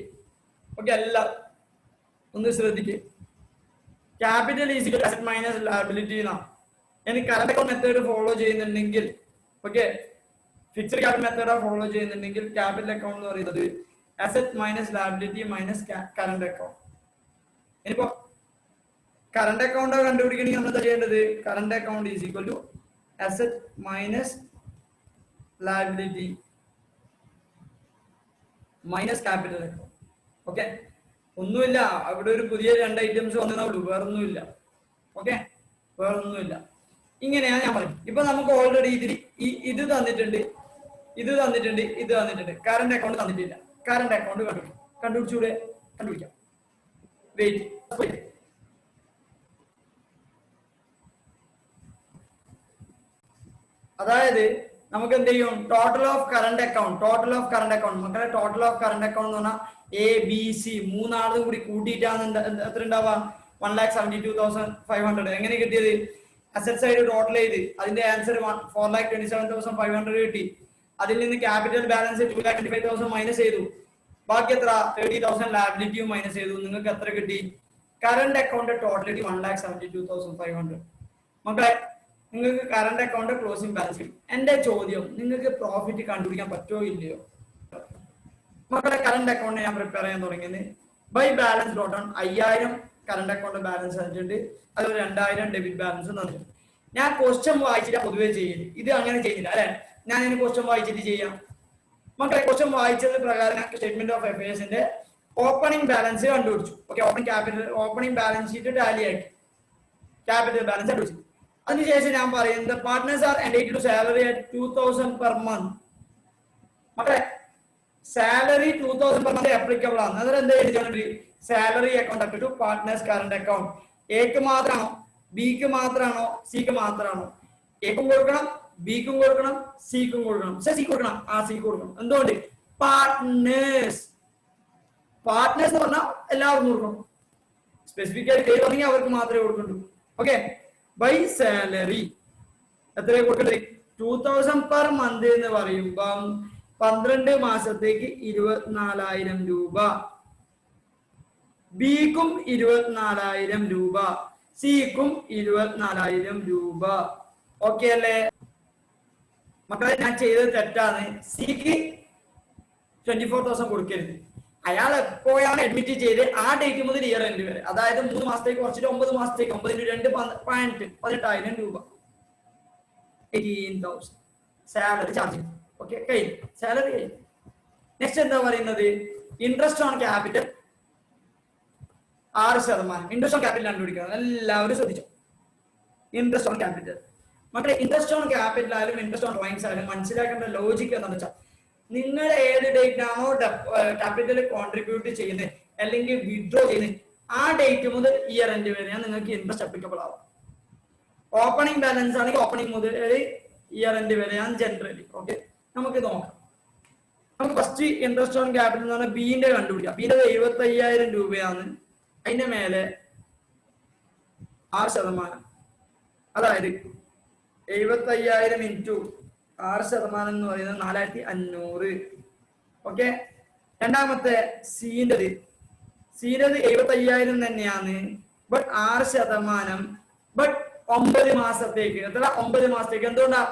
ഓക്കെ, എല്ലാം ഒന്ന് ശ്രദ്ധിക്കുക. Capital is equal to asset minus liability എന്നാണ്. എനിക്ക് കറണ്ട് അക്കൗണ്ട് മെത്തേഡ് ഫോളോ ചെയ്യുന്നുണ്ടെങ്കിൽ, okay, fixed capital method follow ചെയ്യുന്നുണ്ടെങ്കിൽ ക്യാപിറ്റൽ അക്കൗണ്ട് എന്ന് പറയുന്നത് asset minus liability minus current account. ഇനിയിപ്പോ കറണ്ട് അക്കൗണ്ട് കണ്ടുപിടിക്കണമെങ്കിൽ നമ്മൾ എന്താ ചെയ്യേണ്ടത്? Current account is equal to asset minus liability minus capital account. Okay, ഒന്നുമില്ല, അവിടെ ഒരു പുതിയ രണ്ട് ഐറ്റംസ് വന്നതേ ഉള്ളൂ, വേറൊന്നുമില്ല. ഓക്കെ, വേറൊന്നുമില്ല. ഇങ്ങനെയാണ് ഞാൻ പറയും. ഇപ്പൊ നമുക്ക് ഓൾറെഡി ഇതിൽ ഇത് തന്നിട്ടുണ്ട്, ഇത് തന്നിട്ടുണ്ട്, ഇത് തന്നിട്ടുണ്ട്. കറണ്ട് അക്കൗണ്ട് തന്നിട്ടില്ല. കറണ്ട് അക്കൗണ്ട് കണ്ടുപിടിച്ചൂടെ? കണ്ടുപിടിക്കാം. വെയിറ്റ്. അതായത് നമുക്ക് എന്ത് ചെയ്യും? Total of current account. Total of current account മക്കളെ, ടോട്ടൽ ഓഫ് കറണ്ട് അക്കൗണ്ട് എന്ന് പറഞ്ഞാൽ ABC മൂന്നാളും കൂടി കൂട്ടിയിട്ടാണ് എത്ര ഉണ്ടാവുക? 1,72,500. എങ്ങനെ കിട്ടിയത്? അസറ്റ് സൈഡ് ടോട്ടൽ ചെയ്ത് അതിന്റെ ആൻസർ 4,27,500 കിട്ടി. അതിൽ നിന്ന് ക്യാപിറ്റൽ ബാലൻസ് 2,25,000 മൈനസ് ചെയ്തു. ബാക്കി എത്ര? 30,000 ലയബിലിറ്റിയും മൈനസ് ചെയ്തു. നിങ്ങൾക്ക് എത്ര കിട്ടി? Current account totality 1,72,500. മക്കളെ നിങ്ങൾക്ക് കറണ്ട് അക്കൗണ്ട് ക്ലോസിംഗ് ബാലൻസ് കിട്ടും. എന്റെ ചോദ്യം, നിങ്ങൾക്ക് പ്രോഫിറ്റ് കണ്ടുപിടിക്കാൻ പറ്റുമോ ഇല്ലയോ? മക്കളെ കറണ്ട് അക്കൗണ്ട് ഞാൻ പ്രിപ്പയർ ചെയ്യാൻ തുടങ്ങിയത് ബൈ ബാലൻസ് ഡോട്ട് ഓൺ 5,000 കറണ്ട് അക്കൗണ്ട് ബാലൻസ് തന്നിട്ടുണ്ട്. അതുപോലെ 2,000 ഡെബിറ്റ് ബാലൻസ് തന്നിട്ടുണ്ട്. ഞാൻ ക്വസ്റ്റ്യൻ വായിച്ചിട്ട് പൊതുവെ ചെയ്യുന്നത്, ഇത് അങ്ങനെ ചെയ്യുന്നില്ല അല്ലെ. ഞാൻ ഇതിന് ക്വസ്റ്റ്യൻ വായിച്ചിട്ട് ചെയ്യാം. മക്കളെ ക്വസ്റ്റ്യൻ വായിച്ചത് പ്രകാരം സ്റ്റേറ്റ്മെന്റ് ഓഫ് അഫയേഴ്സിന്റെ ഓപ്പണിംഗ് ബാലൻസ് കണ്ടുപിടിച്ചു. Okay, opening balance sheet tally ആക്കി ക്യാപിറ്റൽ ബാലൻസ് കണ്ടുപിടിച്ചു. അതിനുശേഷം ഞാൻ പറയുന്നത് partners are entitled to salary at 2,000 per month. മക്കളെ സാലറി 2,000 പെർ മന്ത് ആപ്ലിക്കബിൾ ആണ്. അന്നേരം എന്താ എഴുതിയാണ്? Salary account to partners current account. എക്ക് മാത്രമാണോ, ബിക്ക് മാത്രമാണോ, സിക്ക് മാത്രമാണോ? എക്കും കൊടുക്കണം, ബിക്കും കൊടുക്കണം, സിക്കും കൊടുക്കണം. സി കൊടുക്കണം, സി കൊടുക്കണം. എന്തുകൊണ്ട്? പാർട്ട്നേഴ്സ്. പാർട്ട്നേഴ്സ് എന്ന് പറഞ്ഞാൽ എല്ലാവർക്കും കൊടുക്കണം. സ്പെസിഫിക് ആയിട്ട് പേര് പറഞ്ഞെങ്കിൽ അവർക്ക് മാത്രമേ കൊടുക്കണ്ടൂ. ഓക്കെ, ബൈ സാലറി എത്ര കൊടുക്കണ്ടേ? 2,000 പെർ മന്ത് എന്ന് പറയുമ്പം 12 മാസത്തേക്ക് 24,000 രൂപ. ബിക്കും 24,000 രൂപ, സിക്കും 24,000 രൂപ. ഓക്കെ അല്ലേ മക്കളെ? ഞാൻ ചെയ്തത് തെറ്റാണ്. സിക്ക് 24,000 കൊടുക്കരുത്. അയാൾ എപ്പോഴാണ് അഡ്മിറ്റ് ചെയ്ത് ആ ഡേറ്റ് മുതൽ ഇയർ എൻഡ് വരെ, അതായത് 3 മാസത്തേക്ക് കുറച്ചിട്ട് 9 മാസത്തേക്ക് 9 × 2 18,000 രൂപ. 18,000 സാലറി ചാർജ്. ഓക്കെ, കഴിഞ്ഞു. സാലറി കഴിഞ്ഞു. നെക്സ്റ്റ് എന്താ പറയുന്നത്? Interest on capital 6%. Interest on capital കണ്ടുപിടിക്കണം. എല്ലാവരും ശ്രദ്ധിച്ചു. ഇൻട്രസ്റ്റ് ഓൺ ക്യാപിറ്റൽ മക്കളെ, ഇൻട്രസ്റ്റ് ഓൺ ക്യാപിറ്റൽ ആയാലും ഇൻട്രസ്റ്റ് ഓൺ ഡ്രോയിങ്സ് ആയാലും മനസ്സിലാക്കേണ്ട ലോജിക്ക് എന്താണെന്ന് വെച്ചാൽ, നിങ്ങൾ ഏത് ഡേറ്റ് ആണോ ക്യാപിറ്റൽ കോൺട്രിബ്യൂട്ട് ചെയ്യുന്നത് അല്ലെങ്കിൽ വിഡ്രോ ചെയ്യുന്നത് ആ ഡേറ്റ് മുതൽ ഇയർ എൻഡ് വരെയാണ് നിങ്ങൾക്ക് ഇൻട്രസ്റ്റ് അപ്ലിക്കബിൾ ആവും. ഓപ്പണിംഗ് ബാലൻസ് ആണെങ്കിൽ ഓപ്പണിംഗ് മുതൽ ഇയർ എൻഡ് വരെയാണ് ജനറലി. ഓക്കെ, നമുക്ക് നോക്കാം. നമുക്ക് ഫസ്റ്റ് ഇൻട്രസ്റ്റ് ഓൺ ക്യാപിറ്റൽ എന്ന് പറഞ്ഞാൽ ബിന്റെ കണ്ടുപിടിക്കാം. ബിന്റെ 75,000 രൂപയാണ്. അതിന്റെ മേലെ 6%. അതായത് 75,000 ഇൻറ്റു 6% എന്ന് പറയുന്നത് 4,500. ഓക്കെ, രണ്ടാമത്തെ സീൻ്റെത് 75,000 തന്നെയാണ്. ബട്ട് 6%, ബട്ട് 9 മാസത്തേക്ക്. എത്ര? 9 മാസത്തേക്ക്. എന്തുകൊണ്ടാ?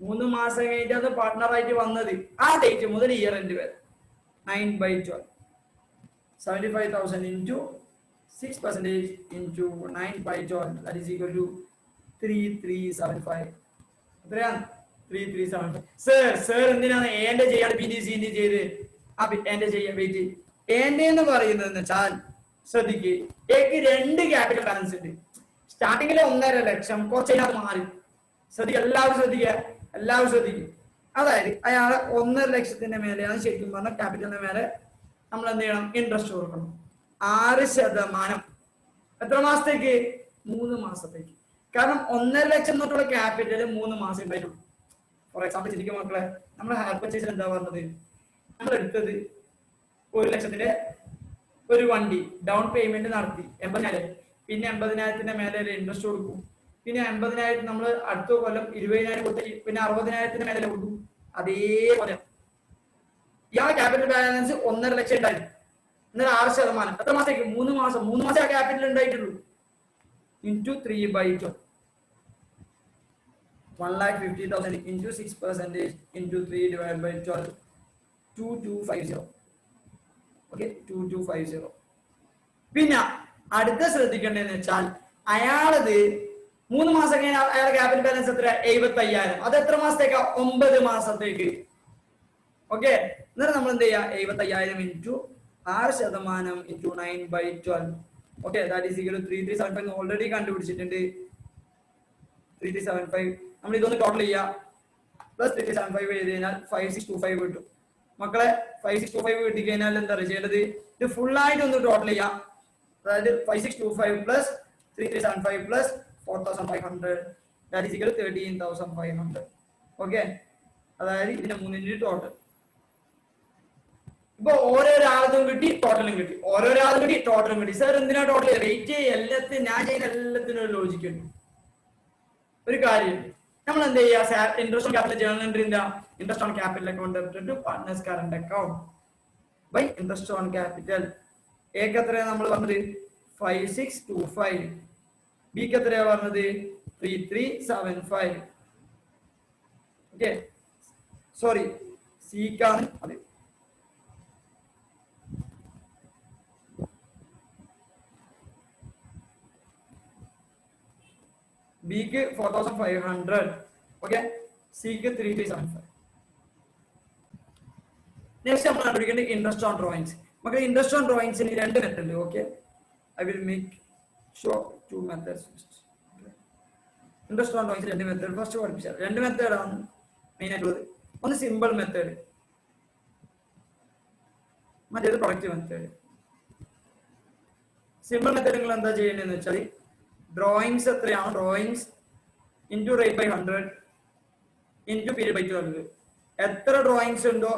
3 മാസം കഴിഞ്ഞിട്ടാണ് പാർട്ട്ണറായിട്ട് വന്നത്. ആ ഡേറ്റ് മുതൽ ഇയർ എൻഡ് വരെ 9/12, 75,000 into 6% into 9/12, that is equal to 3375. എത്രയാണ്? 3375. സർ എന്തിനാണ് എന്റെ ചെയ്യാതെ ബി സിന്റെ ചെയ്ത്? എന്റെ ചെയ്യാൻ വെയിറ്റ്. എന്റെ എന്ന് പറയുന്നത് വെച്ചാൽ ശ്രദ്ധിക്ക്, എനിക്ക് 2 ക്യാപിറ്റൽ ബാലൻസ് ഉണ്ട്. സ്റ്റാർട്ടിങ്ങിൽ 1.5 ലക്ഷം, കുറച്ച് കഴിഞ്ഞാൽ മാറി. ശ്രദ്ധിക്കുക, എല്ലാവരും ശ്രദ്ധിക്കും. അതായത് അയാള് 1.5 ലക്ഷത്തിന്റെ മേലെയാണ് ശരിക്കും പറഞ്ഞാൽ ക്യാപിറ്റലിന്റെ മേലെ നമ്മൾ എന്ത് ചെയ്യണം? ഇൻട്രസ്റ്റ് കൊടുക്കണം. 6%. എത്ര മാസത്തേക്ക്? 3 മാസത്തേക്ക്. കാരണം 1.5 ലക്ഷം തൊട്ടുള്ള ക്യാപിറ്റൽ 3 മാസം ഉണ്ടായിട്ടുള്ളൂ. ഫോർ എക്സാമ്പിൾ ചിന്തിക്കും മക്കളെ, നമ്മുടെ ഹയർ പർച്ചേസിൽ എന്താ പറഞ്ഞത്? നമ്മൾ എടുത്തത് 1 ലക്ഷത്തിന്റെ ഒരു വണ്ടി ഡൗൺ പേയ്മെന്റ് നടത്തി 80,000. പിന്നെ 80,000ത്തിന്റെ മേലെ ഇൻട്രസ്റ്റ് കൊടുക്കും. പിന്നെ 80,000 നമ്മൾ അടുത്ത കൊല്ലം 20,000 കൊടുത്ത് പിന്നെ 60,000ത്തിന്റെ മേലെ കൊടുക്കും. അതേപോലെ ഇയാളെ ക്യാപിറ്റൽ ബാലൻസ് 1.5 ലക്ഷം ഉണ്ടായിരുന്നു. എന്നാൽ 6%. എത്ര മാസത്തേക്ക്? 3 മാസം. 3 മാസം ആ ക്യാപിറ്റൽ ഉണ്ടായിട്ടുള്ളൂ. into 3/12, 1,50,000 into 6% into 3 divided by 12, 2250. Okay, 2250. പിന്നെ അടുത്ത ശ്രദ്ധിക്കേണ്ടതെന്ന് വെച്ചാൽ അയാളത് 3 മാസം കഴിഞ്ഞാൽ അയാളുടെ ക്യാപിറ്റൽ ബാലൻസ് എത്ര? 75,000. അത് എത്ര മാസത്തേക്കാ? 9 മാസത്തേക്ക്. ഓക്കെ, എന്നിട്ട് നമ്മൾ എന്ത് ചെയ്യാ? 75,000 into 6% into 9/12. Okay, that is equal to 3375 already കണ്ടുപിടിച്ചിട്ടുണ്ട്. 3375 നമ്മൾ ഇതൊന്ന് ടോട്ടൽ ചെയ്യാ. പ്ലസ് 3375 ചെയ്ത് കഴിഞ്ഞാൽ 5625 കിട്ടും. മക്കളെ 5625 കിട്ടി കഴിഞ്ഞാൽ എന്താ ചെയ്യേണ്ടത്? ഇത് ഫുൾ ആയിട്ട് ഒന്ന് ടോട്ടൽ ചെയ്യാം. അതായത് 5625 plus 3375 plus 4500, that is equal to 13,500. Okay, അതായത് ഇതിന്റെ 3ന്റെ ടോട്ടൽ. ഇപ്പൊ ഓരോരാളും കിട്ടി, ടോട്ടലും കിട്ടി. ഓരോരാളും കിട്ടി, ടോട്ടലും കിട്ടി. സാർ എന്തിനാ ടോട്ടൽ? വെയിറ്റ് എല്ലാത്തിനും ഞാൻ ചെയ്യുന്ന എല്ലാത്തിനും ഒരു ലോജിക്ക് ഉണ്ട്. ഒരു കാര്യം നമ്മൾ എന്ത് ചെയ്യാ? Interest on capital journal entry എന്താ? Interest on capital account to partners current account by interest on capital. എക്ക് എത്രയാ നമ്മൾ പറഞ്ഞത്? 5625. ബിക്ക് എത്രയാ പറഞ്ഞത്? 3375. ഓക്കെ, സോറി, സിക്കാണ് അത്. ബിക്ക് 4,500. ഓക്കെ, സിക്ക് 3375. നെക്സ്റ്റ് നമ്മൾ കണ്ടുപിടിക്കേണ്ടത് ഇൻട്രസ്റ്റ് ഓൺ ഡ്രോയിങ്സ്. നമുക്ക് ഇൻട്രസ്റ്റ് ഓൺ ഡ്രോയിങ്സിന് 2 method. Okay, I will make show 2 methods. Interest on drawings 2 method first പഠിപ്പിച്ചാൽ. 2 മെത്തേഡാണ് മെയിൻ ആയിട്ടുള്ളത്. ഒന്ന് സിമ്പിൾ മെത്തേഡ്, മറ്റേത് പ്രൊഡക്റ്റ് മെത്തേഡ്. സിമ്പിൾ മെത്തേഡ് നിങ്ങൾ എന്താ ചെയ്യേണ്ടതെന്ന് വെച്ചാൽ ഡ്രോയിങ്സ് എത്രയാണ്? Drawings into rate by 100 into period by 12. എത്ര ഡ്രോയിങ്സ് ഉണ്ടോ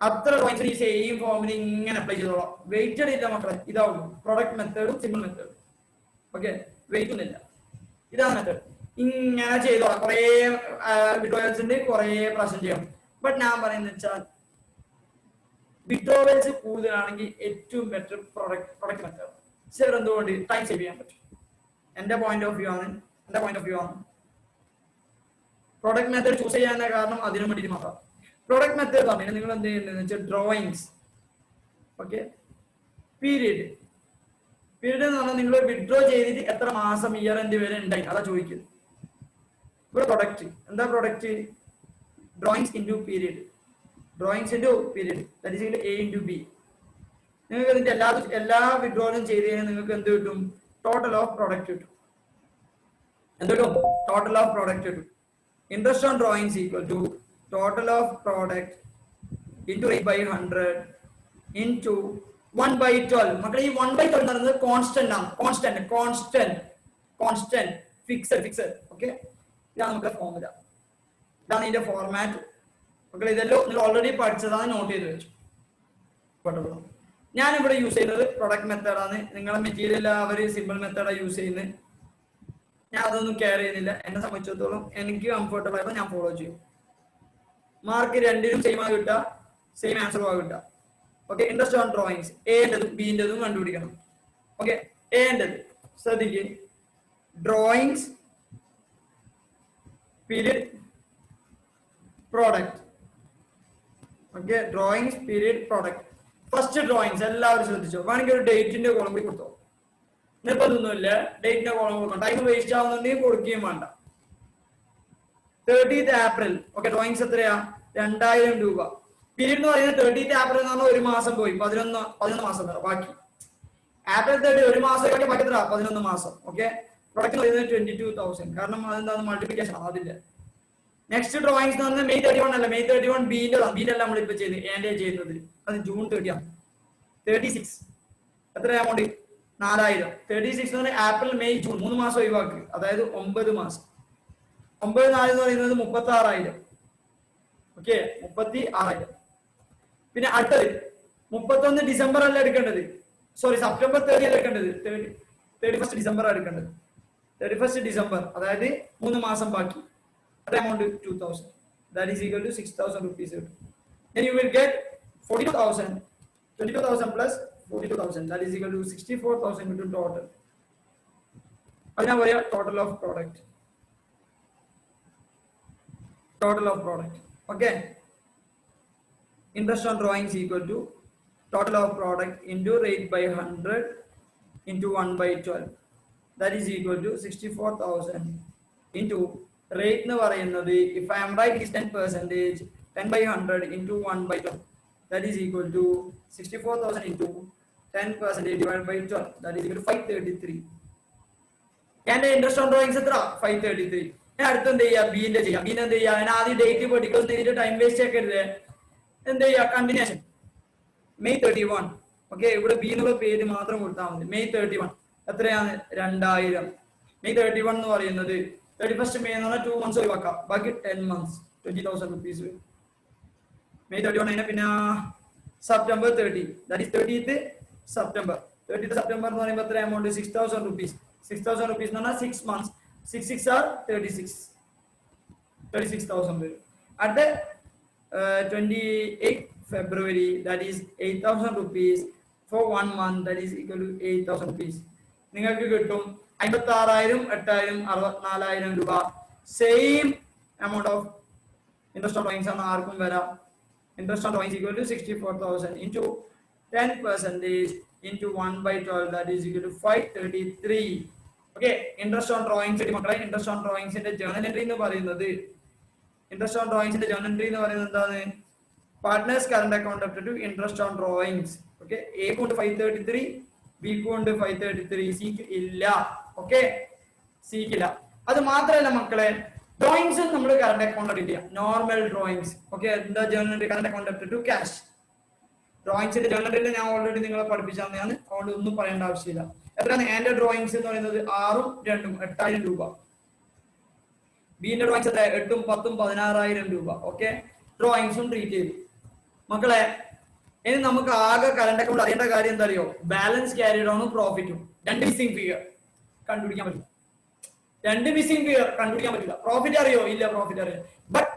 അത്ര ഡ്രോയിങ്സ് ഈ സെയിം ഫോമിൽ ഇങ്ങനെ അപ്ലൈ ചെയ്തോളാം. വെയിറ്റഡ് ഇല്ല മക്കളെ, ഇതാവുള്ളൂ. പ്രൊഡക്റ്റ് മെത്തേഡും സിമ്പിൾ മെത്തേഡും. ഓക്കെ, വെയിറ്റ് ഒന്നുമില്ല. ഇതാണ് മെത്തേഡ്. ഇങ്ങനെ ചെയ്തോളാം. കുറേ വിഡ്രോവൽസ് ഉണ്ട്, കുറേ പ്രാവശ്യം ചെയ്യണം. ബട്ട് ഞാൻ പറയുന്നത് വെച്ചാൽ വിഡ്രോവൽസ് കൂടുതലാണെങ്കിൽ ഏറ്റവും ബെറ്റർ പ്രൊഡക്റ്റ് മെത്തേഡ്. സാർ എന്തുകൊണ്ട്? ടൈം സേവ് ചെയ്യാൻ പറ്റും. എന്റെ പോയിന്റ് ഓഫ് വ്യൂ ആണ്. പ്രൊഡക്റ്റ് മെത്തേഡ് ചൂസ് ചെയ്യാൻ കാരണം അതിനു വേണ്ടിയിട്ട് മാത്രം. പ്രൊഡക്റ്റ് മെത്തേഡ് പറഞ്ഞാൽ നിങ്ങൾ എന്ത് ചെയ്യുന്നതെന്ന് വെച്ചാൽ ഡ്രോയിങ്സ്. ഓക്കെ, പീരീഡ് എന്ന് പറഞ്ഞാൽ നിങ്ങൾ വിഡ്രോ ചെയ്തിട്ട് എത്ര മാസം ഇയർ എൻഡ് വരെ ഉണ്ടായി അതാ ചോദിക്കുന്നത്. ഇവിടെ പ്രൊഡക്റ്റ് എന്താ? Product drawings into period. That is equal A into B. നിങ്ങൾക്ക് ഇതിന്റെ എല്ലാ വിഡ്രോയിലും ചെയ്ത് കഴിഞ്ഞാൽ നിങ്ങൾക്ക് എന്ത് കിട്ടും? ടോട്ടൽ ഓഫ് പ്രൊഡക്റ്റ് കിട്ടും. എന്ത് കിട്ടും? ടോട്ടൽ ഓഫ് പ്രൊഡക്റ്റ് കിട്ടും. Interest on drawings equal to total of product into rate by 100 into 1/12. മക്കളെ ഈ 1/12 എന്ന് പറയുന്നത് കോൺസ്റ്റന്റ് ആണ്. Constant fixed. ഓക്കെ, ഇതാണ് നമ്മുടെ ഫോർമുല. ഇതാണ് ഇതിന്റെ ഫോർമാറ്റ്. മക്കളെ ഇതെല്ലാം നിങ്ങൾ ഓൾറെഡി പഠിച്ചതാണ്, നോട്ട് ചെയ്ത് വെച്ചു. ഞാനിവിടെ യൂസ് ചെയ്യുന്നത് പ്രൊഡക്റ്റ് മെത്തേഡാണ്. നിങ്ങളെ മെറ്റീരിയൽ അവർ സിമ്പിൾ മെത്തേഡാണ് യൂസ് ചെയ്യുന്നത്. ഞാൻ അതൊന്നും കെയർ ചെയ്യുന്നില്ല. എന്നെ സംബന്ധിച്ചിടത്തോളം എനിക്ക് കംഫർട്ടബിൾ ആയപ്പോൾ ഞാൻ ഫോളോ ചെയ്യും. മാർക്ക് 2നും സെയിം ആയി കിട്ടുക, സെയിം ആൻസറും ആയി കിട്ടുക. ഓക്കെ, ഇൻട്രസ്റ്റ് ഓൺ ഡ്രോയിങ്സ് എൻ്റെതും ബിൻ്റെതും കണ്ടുപിടിക്കണം. ഓക്കെ, എൻ്റെത് ശ്രദ്ധിക്ക്, drawings period product. Okay, drawings period product. First drawings എല്ലാവരും ശ്രദ്ധിച്ചോ. വേണമെങ്കിൽ ഒരു ഡേറ്റിന്റെ കോളം കൂടി കൊടുത്തോ, നിർബന്ധമൊന്നുമില്ല ഡേറ്റിന്റെ കോളം കൊടുക്കണം. ടൈം വേസ്റ്റ് ആവുന്നുണ്ടെങ്കിൽ കൊടുക്കുകയും വേണ്ട. 30th April. ഓക്കെ, ഡ്രോയിങ്സ് എത്രയാ? 2000 രൂപ. പീരീഡ് എന്ന് പറയുന്നത് 30th April എന്ന് പറഞ്ഞാൽ ഒരു മാസം പോയി, 11 മാസം ബാക്കി. April 30 ഒരു മാസം ബാക്കി എത്ര? 11 മാസം. ഓക്കെ, പ്രൊഡക്റ്റ് പറയുന്നത് 22,000. കാരണം അതെന്താണ് മൾട്ടിപ്ലിക്കേഷൻ അതില്ല. നെക്സ്റ്റ് ഡ്രോയിങ്സ് എന്ന് പറഞ്ഞാൽ May 31 അല്ല, May 31 ബിയിലല്ല നമ്മളിപ്പോ ചെയ്യുന്നത്, എന്റെ ചെയ്യുന്നത് അത് June 30 ആണ്. 36 എത്ര എമൗണ്ട്? 4000. 36 എന്ന് പറഞ്ഞാൽ April, May, June 3 മാസം ഒഴിവാക്കി, അതായത് 9 മാസം. 9 4 എന്ന് പറയുന്നത് 36,000. ഓക്കെ, 36,000. പിന്നെ അടുത്തത് 31 ഡിസംബർ അല്ല എടുക്കേണ്ടത്, സോറി September 30 അല്ല എടുക്കേണ്ടത്, 31st ഡിസംബർ എടുക്കേണ്ടത്. 31st ഡിസംബർ, അതായത് 3 മാസം ബാക്കി. Amount 2,000. That is equal to 6,000 rupees. Then you will get 42,000. 22,000 plus 42,000. That is equal to 64,000 into total. Now total of product. Total of product. Okay. Interest on drawing is equal to total of product into rate by 100 into 1 by 12. That is equal to 64,000 into rate nu parayunnathu, if I am right, is 10%, 10 by 100 into 1 by 12. That is equal to 64,000 into 10% divided by 12. That is equal to 533. And the interest on drawings etra 533. ഞാൻ അടുത്ത് എന്ത് ചെയ്യാം? ബിന്റെ ചെയ്യാം. Bin എന്ത് ചെയ്യാം? ഞാൻ ആദ്യം date പഠിക്കും, ചെയ്തിട്ട് ടൈം വേസ്റ്റ് ആക്കരുത്. എന്ത് ചെയ്യാം? Continuation May 31. ഓക്കെ, ഇവിടെ ബി എന്നുള്ള പേര് മാത്രം കൊടുത്താൽ മതി. May 31 എത്രയാണ്? 2000. May 31 എന്ന് പറയുന്നത് 31st May എന്ന് പറഞ്ഞാൽ 2 months ഒഴിവാക്കാം, ബാക്കി 10 months 20,000 rupees. May 31 പിന്നെ September 30, that is 30th September. 30th September എന്ന് പറയുമ്പോൾ എത്ര എമൗണ്ട്? 6,000 rupees. 6,000 rupees എന്ന് പറഞ്ഞാൽ 6 months. 6 6 are 36,000 വരും. അടുത്ത 28 February, that is 8,000 rupees for 1 month. That is equal to 8,000 rupees. നിങ്ങൾക്ക് കിട്ടും 56,000, 8,000, 64,000 രൂപ. Same amount of interest on drawings ആണ് ആർക്കും വരാം. Interest on drawings equal to 64,000 into 10% into 1 by 12. That is equal to 533. Okay, interest on drawings മക്കളെ, interest on ഡ്രോയിങ്സിന്റെ journal entry എന്ന് പറയുന്നത്, ഇൻട്രസ്റ്റ് ഓൺ ഡ്രോയിങ്സിന്റെ ജേർണൽ എൻട്രി എന്ന് പറയുന്നത് എന്താണ്? Partners current account up to interest on drawings. Okay, A കൊണ്ട് 533, B കൊണ്ട് 533, സിക്ക് ഇല്ല. ഓക്കെ, സിക്ക് ഇല്ല. അത് മാത്രമല്ല മക്കളെ, ഡ്രോയിങ്സ് നമ്മൾ കറന്റ് അക്കൗണ്ട് അപ് ചെയ്യാം, നോർമൽ ഡ്രോയിങ്സ്. ഓക്കെ, എന്താ journal entry? Current account up to cash. ഡ്രോയിങ്സിന്റെ ജേർണൽ എൻട്രി ഞാൻ ഓൾറെഡി നിങ്ങളെ പഠിപ്പിച്ചാണ്, അതുകൊണ്ട് ഒന്നും പറയേണ്ട ആവശ്യമില്ല. എത്രയാണ് എന്റെ ഡ്രോയിങ്സ് എന്ന് പറയുന്നത്? 6ഉം 2ഉം 8,000 രൂപ. ബിന്റെ ഡ്രോയിങ്സ് എത്ര? 8ഉം 10ഉം 16,000 രൂപ. ഓക്കെ, ഡ്രോയിങ്സും ട്രീറ്റ് ചെയ്തു മക്കളെ. ഇനി നമുക്ക് ആകെ കറന്റ് അക്കൗണ്ട് അറിയേണ്ട കാര്യം എന്താ അറിയോ? ബാലൻസ് ക്യാരിഡ് ഓണും പ്രോഫിറ്റും. 2 മിസ്സിംഗ് ഫിഗർ കണ്ടുപിടിക്കാൻ പറ്റില്ല. 2 മിസ്സിംഗ് ഫിഗർ കണ്ടുപിടിക്കാൻ പറ്റില്ല. പ്രോഫിറ്റ് അറിയോ? ഇല്ല, പ്രോഫിറ്റ് അറിയാം. ബട്ട്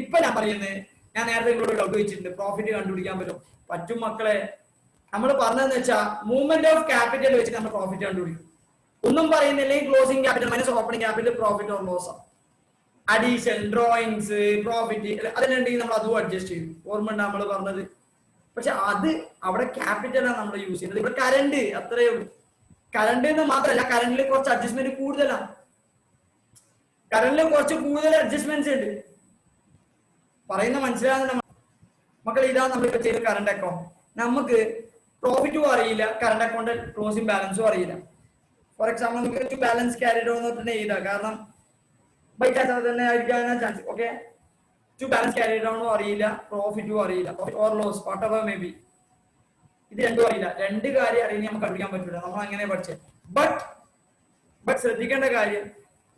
ഇപ്പൊ ഞാൻ പറയുന്നത്, ഞാൻ നേരത്തെ നിങ്ങളോട് ഡൗട്ട് ചോദിച്ചിട്ടുണ്ട്, പ്രോഫിറ്റ് കണ്ടുപിടിക്കാൻ പറ്റും മക്കളെ. നമ്മൾ പറഞ്ഞതെന്ന് വെച്ചാൽ മൂവ്മെന്റ് ഓഫ് ക്യാപിറ്റൽ വെച്ചിട്ട് നമ്മൾ പ്രോഫിറ്റ് കണ്ടുപിടിക്കും. ഒന്നും പറയുന്നില്ലെങ്കിൽ closing capital minus opening capital, profit or loss ആണ്. അഡീഷൻ, ഡ്രോയിങ്സ്, പ്രോഫിറ്റ് അതിനുണ്ടെങ്കിൽ നമ്മൾ അതും അഡ്ജസ്റ്റ് ചെയ്യും. ഓർമ്മ ഉണ്ട് നമ്മൾ പറഞ്ഞത്. പക്ഷെ അത് അവിടെ ക്യാപിറ്റലാണ് നമ്മൾ യൂസ് ചെയ്യുന്നത്. ഇവിടെ കറണ്ട് അത്രയേ ഉള്ളൂ. കറണ്ട് എന്ന് മാത്രമല്ല, കറണ്ടിൽ കുറച്ച് അഡ്ജസ്റ്റ്മെന്റ് കൂടുതലാണ്. കറണ്ടിൽ കുറച്ച് കൂടുതൽ അഡ്ജസ്റ്റ്മെന്റ്സ് ഉണ്ട്. പറയുന്ന മനസ്സിലാകുന്ന മക്കൾ, ഇതാണ് നമ്മളിപ്പോ ചെയ്ത കറണ്ട് അക്കൗണ്ട്. നമുക്ക് പ്രോഫിറ്റും അറിയില്ല, കറണ്ട് അക്കൗണ്ട് ക്ലോസിംഗ് ബാലൻസും അറിയില്ല. ഫോർ എക്സാമ്പിൾ നമുക്ക് ബാലൻസ് ക്യാരിഡ് ഓൺ തന്നെ ചെയ്താൽ, കാരണം ബൈ ചാൻസ് തന്നെ ആയിരിക്കാൻ ചാൻസ്. ഓക്കെ, ബാലൻസ് ക്യാരിഡ് ഓണും അറിയില്ല, പ്രോഫിറ്റും അറിയില്ല, profit or loss whatever may be, ഇത് രണ്ടും അറിയില്ല. 2 കാര്യം അറിയുന്ന നമുക്ക് കണ്ടുപിടിക്കാൻ പറ്റില്ല. നമ്മൾ അങ്ങനെ പഠിച്ചത്. ബട്ട് ശ്രദ്ധിക്കേണ്ട കാര്യം,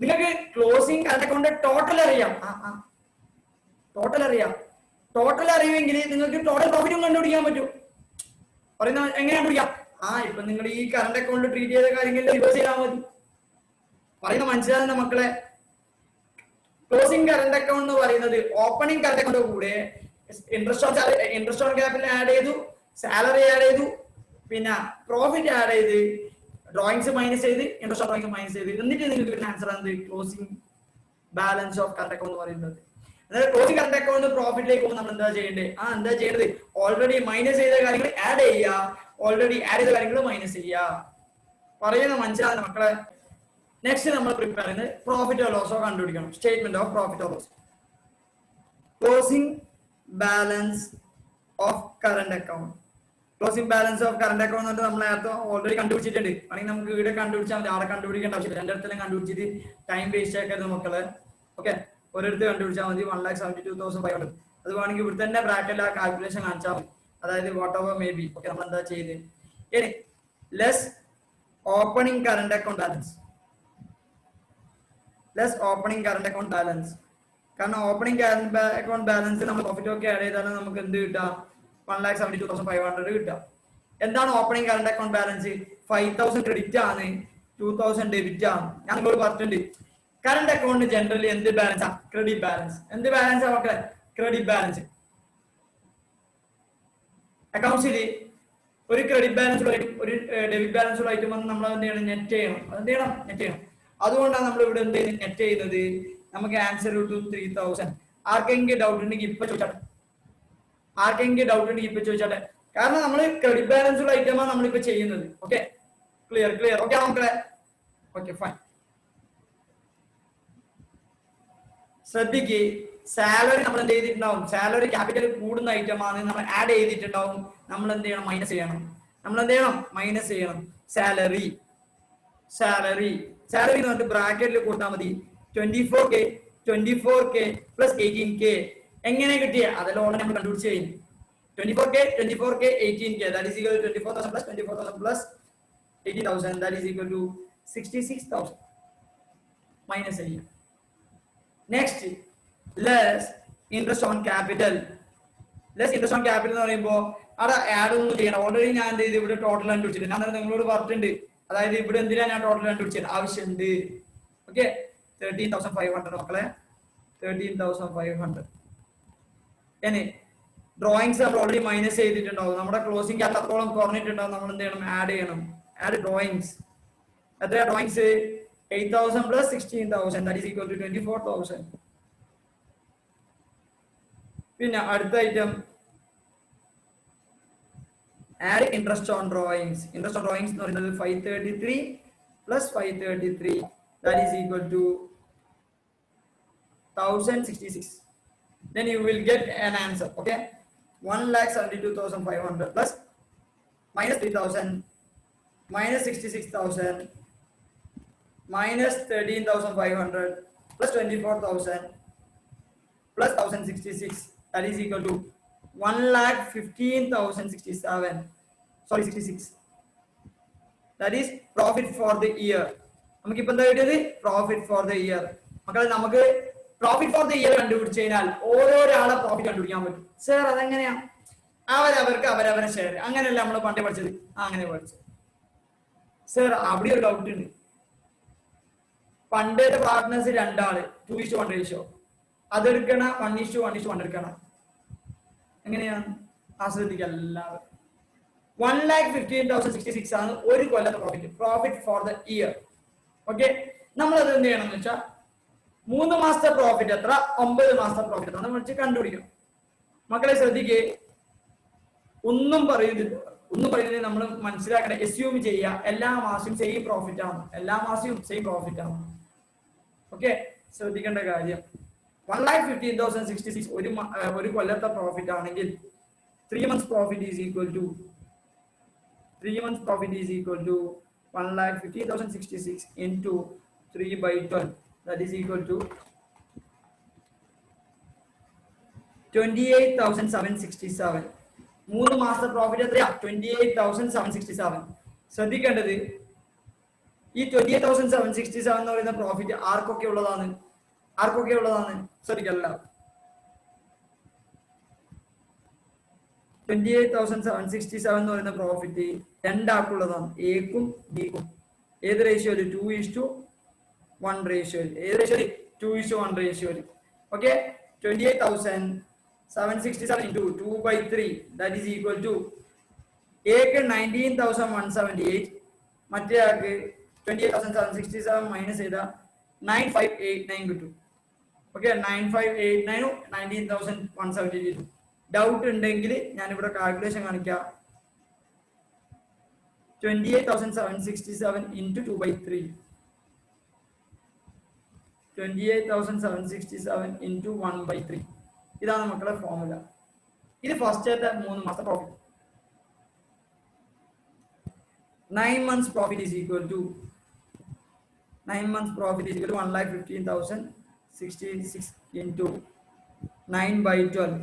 നിങ്ങൾക്ക് ക്ലോസിംഗ് കറണ്ട് അക്കൗണ്ട് ടോട്ടൽ അറിയാം. ടോട്ടൽ അറിയുമെങ്കിൽ നിങ്ങൾക്ക് ടോട്ടൽ പ്രോഫിറ്റും കണ്ടുപിടിക്കാൻ പറ്റും. പറയുന്ന എങ്ങനെ കണ്ടുപിടിക്കാം? ഇപ്പൊ നിങ്ങൾ ഈ കറണ്ട് അക്കൗണ്ട് ട്രീറ്റ് ചെയ്ത കാര്യങ്ങളിൽ റിവേഴ്സ് ചെയ്താൽ മതി. പറയുന്ന മനസ്സിലാകുന്ന മക്കളെ, ക്ലോസിംഗ് കറണ്ട് അക്കൗണ്ട് എന്ന് പറയുന്നത് ഓപ്പണിംഗ് കറണ്ട് അക്കൗണ്ട് കൂടെ ഇൻട്രസ്റ്റ് ഓൺ ക്യാപിറ്റൽ ആഡ് ചെയ്തു, സാലറി ആഡ് ചെയ്തു, പിന്നെ പ്രോഫിറ്റ് ആഡ് ചെയ്ത് ഡ്രോയിങ്സ് മൈനസ് ചെയ്ത് ഇൻട്രസ്റ്റ് ഓൺ ഡ്രോയിങ്സ് മൈനസ് ചെയ്ത് എന്നിട്ട് നിങ്ങൾക്ക് കിട്ടുന്ന ആൻസർ ആണ് closing balance of current account എന്ന് പറയുന്നത്. അതായത് ക്ലോസിംഗ് കറണ്ട് അക്കൗണ്ട് പ്രോഫിറ്റിലേക്ക് പോകുമ്പോൾ നമ്മൾ എന്താ ചെയ്യേണ്ടത്? എന്താ ചെയ്യേണ്ടത്? ഓൾറെഡി മൈനസ് ചെയ്ത കാര്യങ്ങൾ ആഡ് ചെയ്യുക, ഓൾറെഡി ആഡ് ചെയ്ത കാര്യങ്ങൾ മൈനസ് ചെയ്യുക. പറയുന്ന മനസ്സിലാകുന്ന മക്കളെ. നെക്സ്റ്റ് നമ്മൾ പ്രിപ്പയർ ചെയ്യുന്നത് പ്രോഫിറ്റ് ഓർ ലോസോ കണ്ടുപിടിക്കണം. Statement of profit or loss. Closing balance of current account. Closing balance of current account എന്ന് നമ്മൾ നേരത്തെ ഓൾറെഡി കണ്ടുപിടിച്ചിട്ടുണ്ട്. അല്ലെങ്കിൽ നമുക്ക് ഇവിടെ കണ്ടുപിടിച്ചാൽ മതി, ആടെ കണ്ടുപിടിക്കേണ്ട ആവശ്യമില്ല. രണ്ടിടത്തിലും കണ്ടുപിടിച്ചിട്ട് ടൈം വേസ്റ്റ് ആക്കരുത് മക്കളെ. ഓക്കെ, ഒരിടത്ത് കണ്ടുപിടിച്ചാൽ മതി. 1,72,500. അത് വേണമെങ്കിൽ ഇവിടെ തന്നെ ബ്രാക്കറ്റിൽ ആ കാൽക്കുലേഷൻ കാണിച്ചാൽ മതി. അതായത് whatever may be. Okay, നമ്മൾ എന്താ ചെയ്ത് ഇനി less opening current account balance. Less opening current account balance. കാരണം ഓപ്പണിംഗ് കറണ്ട് അക്കൗണ്ട് ബാലൻസ് നമ്മൾ പ്രോഫിറ്റ് ഒക്കെ ആഡ് ചെയ്താലും നമുക്ക് എന്ത് കിട്ടാം? 1,72,500 കിട്ടാം. എന്താണ് opening current account balance? 5,000 credit ആണ്, 2,000 ഡെബിറ്റ് ആണ്. ഞാൻ നിങ്ങളോട് പറഞ്ഞിട്ടുണ്ട് കറണ്ട് അക്കൗണ്ട് ജനറലി എന്ത് ബാലൻസ് ആണ്? Credit balance. എന്ത് ബാലൻസ് ആണ് മക്കളെ? Credit balance. അക്കൗണ്ട്സിൽ ഒരു ക്രെഡിറ്റ് ബാലൻസ് ഒരു ഡെബിറ്റ് ബാലൻസ് ഉള്ള ഐറ്റം നമ്മൾ എന്ത് ചെയ്യണം? നെറ്റ് ചെയ്യണം. എന്ത് ചെയ്യണം? നെറ്റ് ചെയ്യണം. അതുകൊണ്ടാണ് നമ്മൾ ഇവിടെ എന്ത് ചെയ്യുന്നത്? നെറ്റ് ചെയ്യുന്നത്. നമുക്ക് ആൻസർ കിട്ടും 3,000. ആർക്കെങ്കിലും ഡൗട്ട് ഉണ്ടെങ്കിൽ ഇപ്പൊ ചോദിച്ചാട്ടെ. ആർക്കെങ്കിലും ഡൗട്ട് ഉണ്ടെങ്കിൽ ഇപ്പൊ ചോദിച്ചാട്ടെ. കാരണം നമ്മൾ ക്രെഡിറ്റ് ബാലൻസ് ഉള്ള ഐറ്റമാണ് നമ്മളിപ്പോ ചെയ്യുന്നത്. Okay, clear clear. ഓക്കെ മക്കളെ. Okay fine. ശ്രദ്ധിക്ക്, സാലറി നമ്മൾ എന്ത് ചെയ്തിട്ടുണ്ടാവും? സാലറി ക്യാപിറ്റൽ കൂടുന്ന ഐറ്റമാണ്, നമ്മൾ ആഡ് ചെയ്തിട്ടുണ്ടാവും. നമ്മൾ എന്ത് ചെയ്യണം? മൈനസ് ചെയ്യണം. നമ്മൾ എന്ത് ചെയ്യണം? മൈനസ് ചെയ്യണം. സാലറി സാലറി സാലറി എന്ന് പറഞ്ഞിട്ട് ബ്രാക്കറ്റിൽ കൂട്ടാൽ മതി. 24K plus 18K. എങ്ങനെ കിട്ടിയ? അതെല്ലാം ഓൾറെഡി നമ്മൾ കണ്ടുപിടിച്ച് കഴിഞ്ഞു. 24K 18K that is equal to 24,000 plus 24,000 plus 80,000 that is equal to 66,000. Minus ചെയ്യും. Next less interest on capital. Less interest on capital എന്ന് പറയുമ്പോൾ അവിടെ ആഡ് ഒന്നും ചെയ്യണം. ഓൾറെഡി ഞാൻ എന്ത് ചെയ്ത് ഇവിടെ ടോട്ടൽ കണ്ടുപിടിച്ചിട്ടുണ്ട്. ഞാൻ നിങ്ങളോട് പറഞ്ഞിട്ടുണ്ട്. അതായത് ഇവിടെ എന്തിനാണ് ഞാൻ ടോട്ടൽ കണ്ടുപിടിച്ചത്? ആവശ്യമുണ്ട്. ഓക്കെ, 13,500 മക്കളെ, 13,500. ഇനി ഡ്രോയിങ്സ് നമ്മൾ ഓൾറെഡി മൈനസ് ചെയ്തിട്ടുണ്ടാവും. നമ്മുടെ ക്ലോസിംഗ് അത്രത്തോളം കുറഞ്ഞിട്ടുണ്ടാവും. നമ്മൾ എന്ത് ചെയ്യണം? ആഡ് ചെയ്യണം. Add drawings. എത്ര drawings? 8,000 plus 16,000 that is equal to 24,000. പിന്നെ അടുത്ത item add interest on drawings. Interest on drawings എന്ന് പറയുന്നത് 533 plus 533 that is equal to 1,066. Then you will get an answer. Okay, 1,72,500 plus minus 3,000 minus 66,000 minus 13,500 plus 24,000 plus 1,066 that is equal to 1,15,067. Sorry, 66. That is profit for the year. നമുക്ക് ഇപ്പൊ എന്താ കിട്ടിയത്? Profit for the year. മക്കളെ, നമുക്ക് profit for the year കണ്ടുപിടിച്ചു കഴിഞ്ഞാൽ ഓരോരാളെ profit കണ്ടുപിടിക്കാൻ പറ്റും. സർ അതെങ്ങനെയാ? അവരവർക്ക് അവരവരെ ഷെയർ. അങ്ങനെയല്ല നമ്മൾ പണ്ടേ പഠിച്ചത്. അങ്ങനെ പഠിച്ചത്. സർ അവിടെ ഒരു ഡൗട്ട് ഉണ്ട്. പണ്ടത്തെ പാർട്ട്നേഴ്സ് രണ്ടാള് 2:1 റേഷ്യോ. അതെടുക്കണ 1:1 എടുക്കണം. എങ്ങനെയാണ്? ആശ്രദ്ധിക്കുക എല്ലാവരും. 1,15,066 ആണ് ഒരു കൊല്ലത്തെ profit. Profit for the year. Okay, നമ്മൾ അത് എന്ത് ചെയ്യണം എന്ന് വെച്ചാൽ 3 മാസത്തെ പ്രോഫിറ്റ് എത്ര, 9 മാസത്തെ പ്രോഫിറ്റ് എത്ര നമ്മൾ കണ്ടുപിടിക്കണം. മക്കളെ ശ്രദ്ധിക്കുക, ഒന്നും പറയുന്നത് നമ്മൾ മനസ്സിലാക്കണം. എസ്യൂം ചെയ്യുക എല്ലാ മാസവും സെയിം പ്രോഫിറ്റ് ആണ്. എല്ലാ മാസവും സെയിം പ്രോഫിറ്റ് ആണ്. ഓക്കെ, ശ്രദ്ധിക്കേണ്ട കാര്യം 1,15,066 ഒരു കൊല്ലത്തെ പ്രോഫിറ്റ് ആണെങ്കിൽ 3 months profit is equal to 1,15,066 into 3/12 that is equal to 28,767. 3 മാസത്തെ പ്രോഫിറ്റ് എത്രയാ? 28,767. ശ്രദ്ധിക്കേണ്ടത് ഈ 28,767 എന്ന് പറയുന്ന പ്രോഫിറ്റ് ആർക്കൊക്കെ ഉള്ളതാണ്? ശ്രദ്ധിക്കല്ല. 28,767 എന്ന് പറയുന്ന പ്രോഫിറ്റ് രണ്ടാൾക്കുള്ളതാണ്, എക്കും ബിക്കും. ഏത് റേഷ്യോയില്? 2:1 റേഷ്യോയിൽ. ഏത് റേഷ്യോയില്? 2:1 റേഷ്യോയിൽ. Okay, 28,767 into 2/3 that is equal to എക്ക് 19,178, മറ്റേ ആൾക്ക് 28,767 മൈനസ് ചെയ്താൽ 9589 കിട്ടും. ഓക്കെ, 9589 19,170 ഡൗട്ട് ഉണ്ടെങ്കിൽ ഞാനിവിടെ കാൽക്കുലേഷൻ കാണിക്കാം. 28,767 into 2/3. 28,767 into 1/3. ഇതാണ് മക്കളെ ഫോർമുല. ഇത് ഫസ്റ്റത്തെ 3 മാസത്തെ profit. 9 months profit is equal to 1,15,066 into 9/12.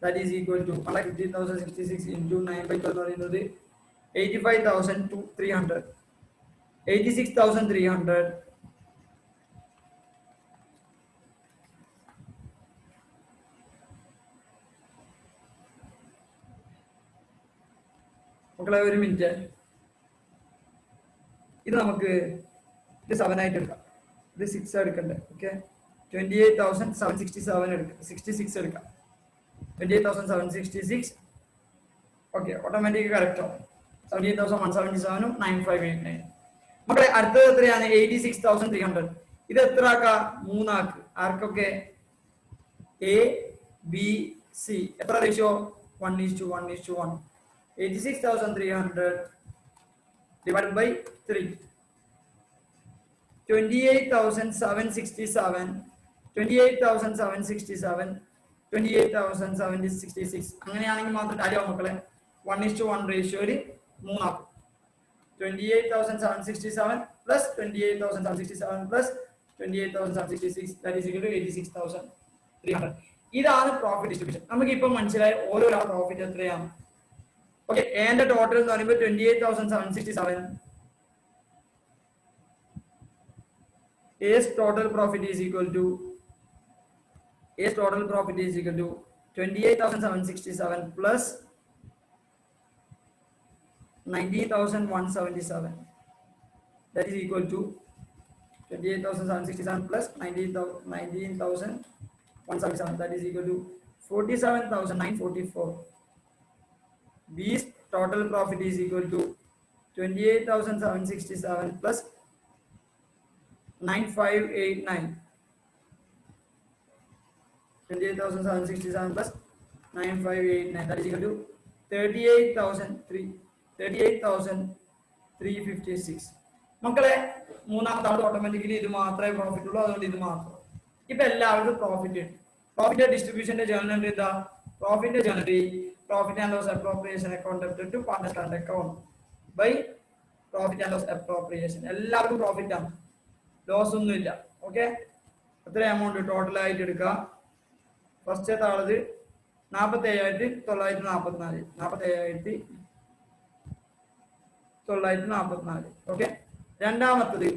That is equal to 1,15,066 into 9/12 പറയുന്നത് 85,300. 86,300 മക്കളെ ഒരു മിനിറ്റ്. ഇത് നമുക്ക് ഇത് 7 ആയിട്ട് എടുക്കാം, ഇത് 6 എടുക്കണ്ടേ. ഓക്കെ, 28,767 എടുക്കാം, 66 എടുക്കാം. 28,766. ഓക്കെ, ഓട്ടോമാറ്റിക് കറക്റ്റ് ആവും. 78,177 9589. മക്കളെ അടുത്തത് എത്രയാണ്? 86,300. ഇത് എത്ര ആക്കാം? 3 ആക്ക്. ആർക്കൊക്കെ? A B C. എത്ര റേഷ്യോ? 1:1:1. 86,300 divided by 3. 28,767. 28,767. 28,766. അങ്ങനെയാണെങ്കിൽ മാത്രം കാര്യമാവും മക്കളെ. 1:1 റേഷ്യോയിൽ 3 ആക്കും. 28,767 plus 28,767 plus 28,766 that is equal to 86,300. ഇതാണ് പ്രോഫിറ്റ് ഡിസ്ട്രിബ്യൂഷൻ. നമുക്ക് ഇപ്പം മനസ്സിലായി ഓരോ പ്രോഫിറ്റ് എത്രയാണ്. ഓക്കെ, എന്റെ ടോട്ടൽ എന്ന് പറയുമ്പോൾ 28,767. A's total profit is equal to 28,767 plus 19,177. That is equal to 28,767 plus 19,177. That is equal to 47,944. B's total profit is equal to 28,767 plus 9589. 28,767 plus 9589. That is equal to 38,356. മക്കളെ മൂന്നാമത്തെ ആൾ automatically ഇത് മാത്രമേ profit ഉള്ളൂ, അതുകൊണ്ട് ഇത് മാത്രം. ഇപ്പൊ എല്ലാവർക്കും പ്രോഫിറ്റ് ഉണ്ട്. പ്രോഫിറ്റ് ഡിസ്ട്രിബ്യൂഷന്റെ ജേർണൽ എന്താ? Profit generate profit and loss appropriation account debted to partners current account by profit and loss appropriation. എല്ലാവർക്കും പ്രോഫിറ്റ് ആണ്, ലോസ് ഒന്നും ഇല്ല. ഓക്കെ, എത്ര എമൗണ്ട് ടോട്ടൽ ആയിട്ട് എടുക്കാം? ഫസ്റ്റ് ആളത് 47,944. 47,944. ഓക്കെ, രണ്ടാമത്തത്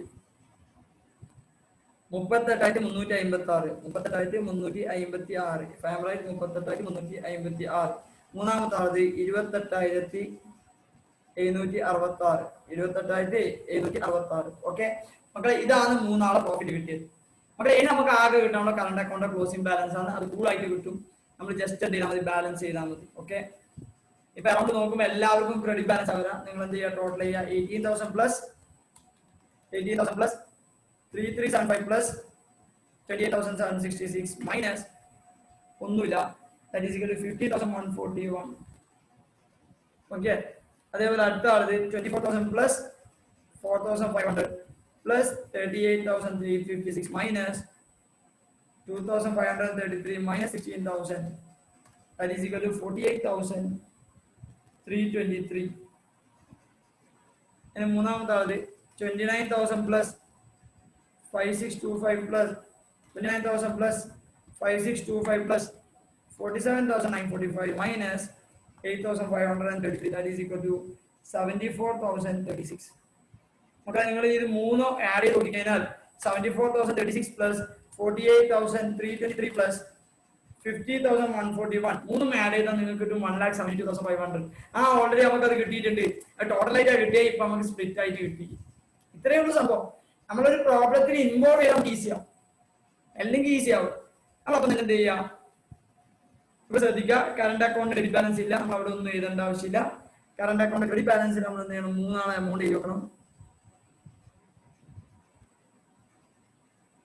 38,356. 38,356. ഫാമിലി 38,356. മൂന്നാമത്തെ ആളത് 28,766. 28,766. ഓക്കെ മക്കളെ, ഇതാണ് മൂന്നാളെ പ്രോഫിറ്റ് കിട്ടിയത്. മക്കളെ ഇനി നമുക്ക് ആകെ കിട്ടാനുള്ള കറണ്ട് അക്കൗണ്ട് ക്ലോസിംഗ് ബാലൻസ് ആണ്. അത് കൂളായിട്ട് കിട്ടും. നമ്മൾ ജസ്റ്റ് എന്ത് ചെയ്താൽ മതി? ബാലൻസ് ചെയ്താൽ മതി. ഓക്കെ, ഇപ്പൊ അറൗണ്ട് നോക്കുമ്പോൾ എല്ലാവർക്കും ക്രെഡിറ്റ് ബാലൻസ് ആവരാം. നിങ്ങൾ എന്ത് ചെയ്യുക? ടോട്ടൽ ചെയ്യുക. 18,000 പ്ലസ് 3375 പ്ലസ് 28,766 മൈനസ് ഒന്നുമില്ല. That is equal to 50,141. Okay, അതേപോലെ അടുത്ത ആളത് 24,000 plus 4,500 plus 38,356 minus 2,533 minus 16,000. That is equal to 48,323. ഇനി മൂന്നാമത്തെ ആളത് 29,000 plus 5625 plus 29,000 plus 5625 plus 47,945 minus 8,533. That is equal to 74,036. Okay, നിങ്ങൾ ഇത് മൂന്നോ ആഡ് ചെയ്ത് നോക്കിക്കഴിഞ്ഞാൽ 74,036 പ്ലസ് 48,323 പ്ലസ് 50,141 മൂന്നും ആഡ് ചെയ്താൽ നിങ്ങൾക്ക് കിട്ടും 1,72,500. ഓൾറെഡി നമുക്ക് അത് കിട്ടിയിട്ടുണ്ട്. ടോട്ടൽ ആയിട്ട് കിട്ടിയ ഇപ്പൊ നമുക്ക് സ്പ്ലിറ്റ് ആയിട്ട് കിട്ടി. ഇത്രയേ ഉള്ളൂ സംഭവം. നമ്മളൊരു പ്രോബ്ലത്തിന് ഇൻവോൾവ് ചെയ്യാൻ ഈസിയാവും, അല്ലെങ്കിൽ ഈസി ആവും. അപ്പൊ നിങ്ങൾ എന്ത് ചെയ്യാം? ഇപ്പൊ ശ്രദ്ധിക്കുക, കറണ്ട് അക്കൗണ്ട് ക്രെഡിറ്റ് ബാലൻസ് ഇല്ല, നമ്മൾ അവിടെ ഒന്നും എഴുതേണ്ട ആവശ്യമില്ല. കറണ്ട് അക്കൗണ്ട് ക്രെഡിറ്റ് ബാലൻസിൽ നമ്മൾ എന്ത് ചെയ്യണം? മൂന്നാളെ എമൗണ്ട് എഴുതി വെക്കണം.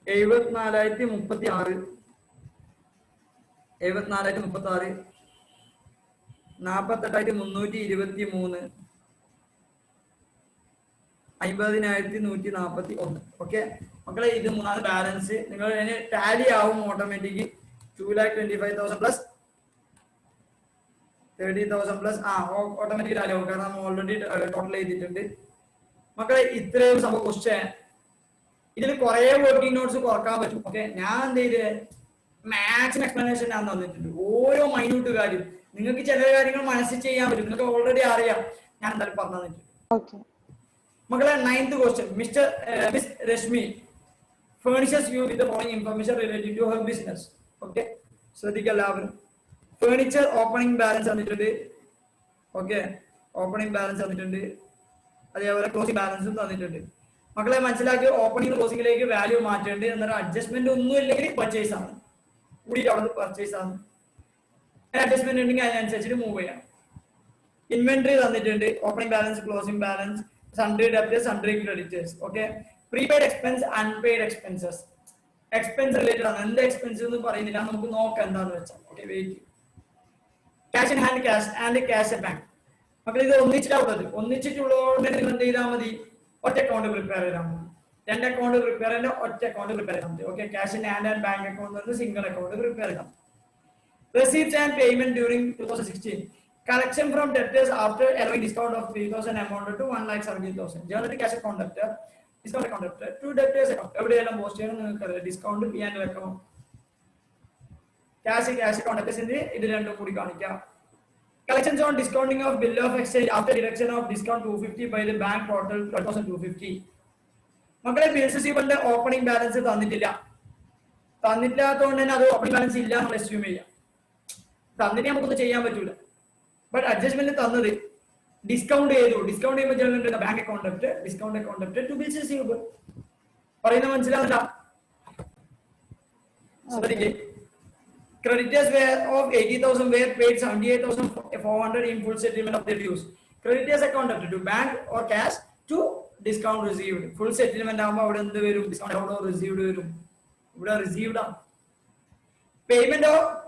74,036 74,036 48,323 50,141. ഓക്കെ മക്കളെ, ഇത് മൂന്നാണ് ബാലൻസ്. നിങ്ങൾ ടാലി ആവും automatic. 2,25,000 plus 30,000 plus automatic Tally ആവും, കാരണം നമ്മൾ ഓൾറെഡി ടോട്ടൽ ചെയ്തിട്ടുണ്ട്. മക്കളെ, ഇത്രയും സംഭവം ക്വസ്റ്റ്യൻ. ഇതിൽ കുറെ വർക്കിംഗ് നോട്ട്സ് കുറക്കാൻ പറ്റും. ഓക്കെ, ഞാൻ എന്ത് ചെയ്ത് മാക്സിമം എക്സ്പ്ലനേഷൻ ഞാൻ തന്നിട്ടുണ്ട്. ഓരോ മൈന്യൂട്ട് കാര്യം നിങ്ങൾക്ക് ചില കാര്യങ്ങൾ മനസ്സിൽ ചെയ്യാൻ പറ്റും, നിങ്ങൾക്ക് ഓൾറെഡി അറിയാം. ഞാൻ എന്തായാലും പറഞ്ഞു തന്നിട്ടുണ്ട്. മക്കളെ, 9th question. Miss Rashmi furnishes you with the following information related to her business. Okay, ശ്രദ്ധിക്കുക എല്ലാവരും. ഫേർണിച്ചർ ഓപ്പണിംഗ് ബാലൻസ് തന്നിട്ടുണ്ട്. ഓക്കെ, ഓപ്പണിംഗ് ബാലൻസ് തന്നിട്ടുണ്ട്. അതേപോലെ ക്ലോസിംഗ് ബാലൻസും തന്നിട്ടുണ്ട്. മക്കളെ മനസ്സിലാക്കി, ഓപ്പണിംഗ് ക്ലോസിംഗിലേക്ക് വാല്യൂ മാറ്റേണ്ടത്. എന്നാൽ അഡ്ജസ്റ്റ്മെന്റ് ഒന്നും ഇല്ലെങ്കിൽ പർച്ചേസ് ആണ്, കൂടി അവിടെ പർച്ചേസ് ആണ്. അഡ്ജസ്റ്റ്മെന്റ് ഉണ്ടെങ്കിൽ അതിനനുസരിച്ചിട്ട് മൂവ് ചെയ്യാം. ഇൻവെന്ററി തന്നിട്ടുണ്ട്. Opening balance, closing balance, sundry debtors, sundry creditors. Okay, prepaid expense, unpaid expenses. Expense related ആണ്. എന്ത് എക്സ്പെൻസ് എന്ന് പറയുന്നില്ല, നമുക്ക് നോക്കാം എന്താന്ന് വെച്ചാൽ. Okay, wait. Cash in hand, cash and cash at bank. മക്കൾ ഇത് ഒന്നിച്ചിട്ടുള്ളത്, ഒന്നിച്ചിട്ടുള്ളതുകൊണ്ട് നിങ്ങൾ എന്ത് ചെയ്താൽ മതി, ഒറ്റ അക്കൗണ്ട് പ്രിപ്പയർ ചെയ്താൽ മതി. 2 അക്കൗണ്ട് പ്രിപ്പയർ ചെയ്യേണ്ട, ഒറ്റ അക്കൗണ്ട് പ്രിപ്പയർ ചെയ്താൽ മതി. Okay, cash in hand and bank account single account prepare ചെയ്താൽ. Receipts and payment during 2016. Collection from debtors after allowing discount of 3,000 amounted to 1,70,000. Generally cash account debtor, discount account debtor, to debtors account. എവിടെയെല്ലാം post ചെയ്യണം നിങ്ങൾക്ക് discount P&L account, cash account debtors ഇത് രണ്ടും കൂടി കാണിക്കാം. Collections on discounting of bill of exchange after deduction of discount 250 by the bank total 12,250. മക്കളെ, bills റിസീവബിളിന്റെ opening balance തന്നിട്ടില്ലാത്തതുകൊണ്ട് തന്നെ അത് ഓപ്പണിംഗ് ബാലൻസ് ഇല്ല നമ്മൾ അസ്യൂം ചെയ്യാം. തന്നിട്ട് നമുക്കൊന്നും ചെയ്യാൻ പറ്റൂല. ബട്ട് അഡ്ജസ്റ്റ്മെന്റ് തന്നത് ഡിസ്കൗണ്ട് ചെയ്തു. ഡിസ്കൗണ്ട് ചെയ്യുമ്പോൾ bank account debit, discount account debit to bills receivable. പറയുന്നത് മനസ്സിലാവില്ല. Creditors of 80,000 were paid 78,400 in full settlement of their dues. Creditors account debit to bank or cash to discount received. Full settlement ആകുമ്പോൾ അവിടെ എന്ത് വരും, discount അവിടെ received വരും. ഇവിടെ received ആണ്.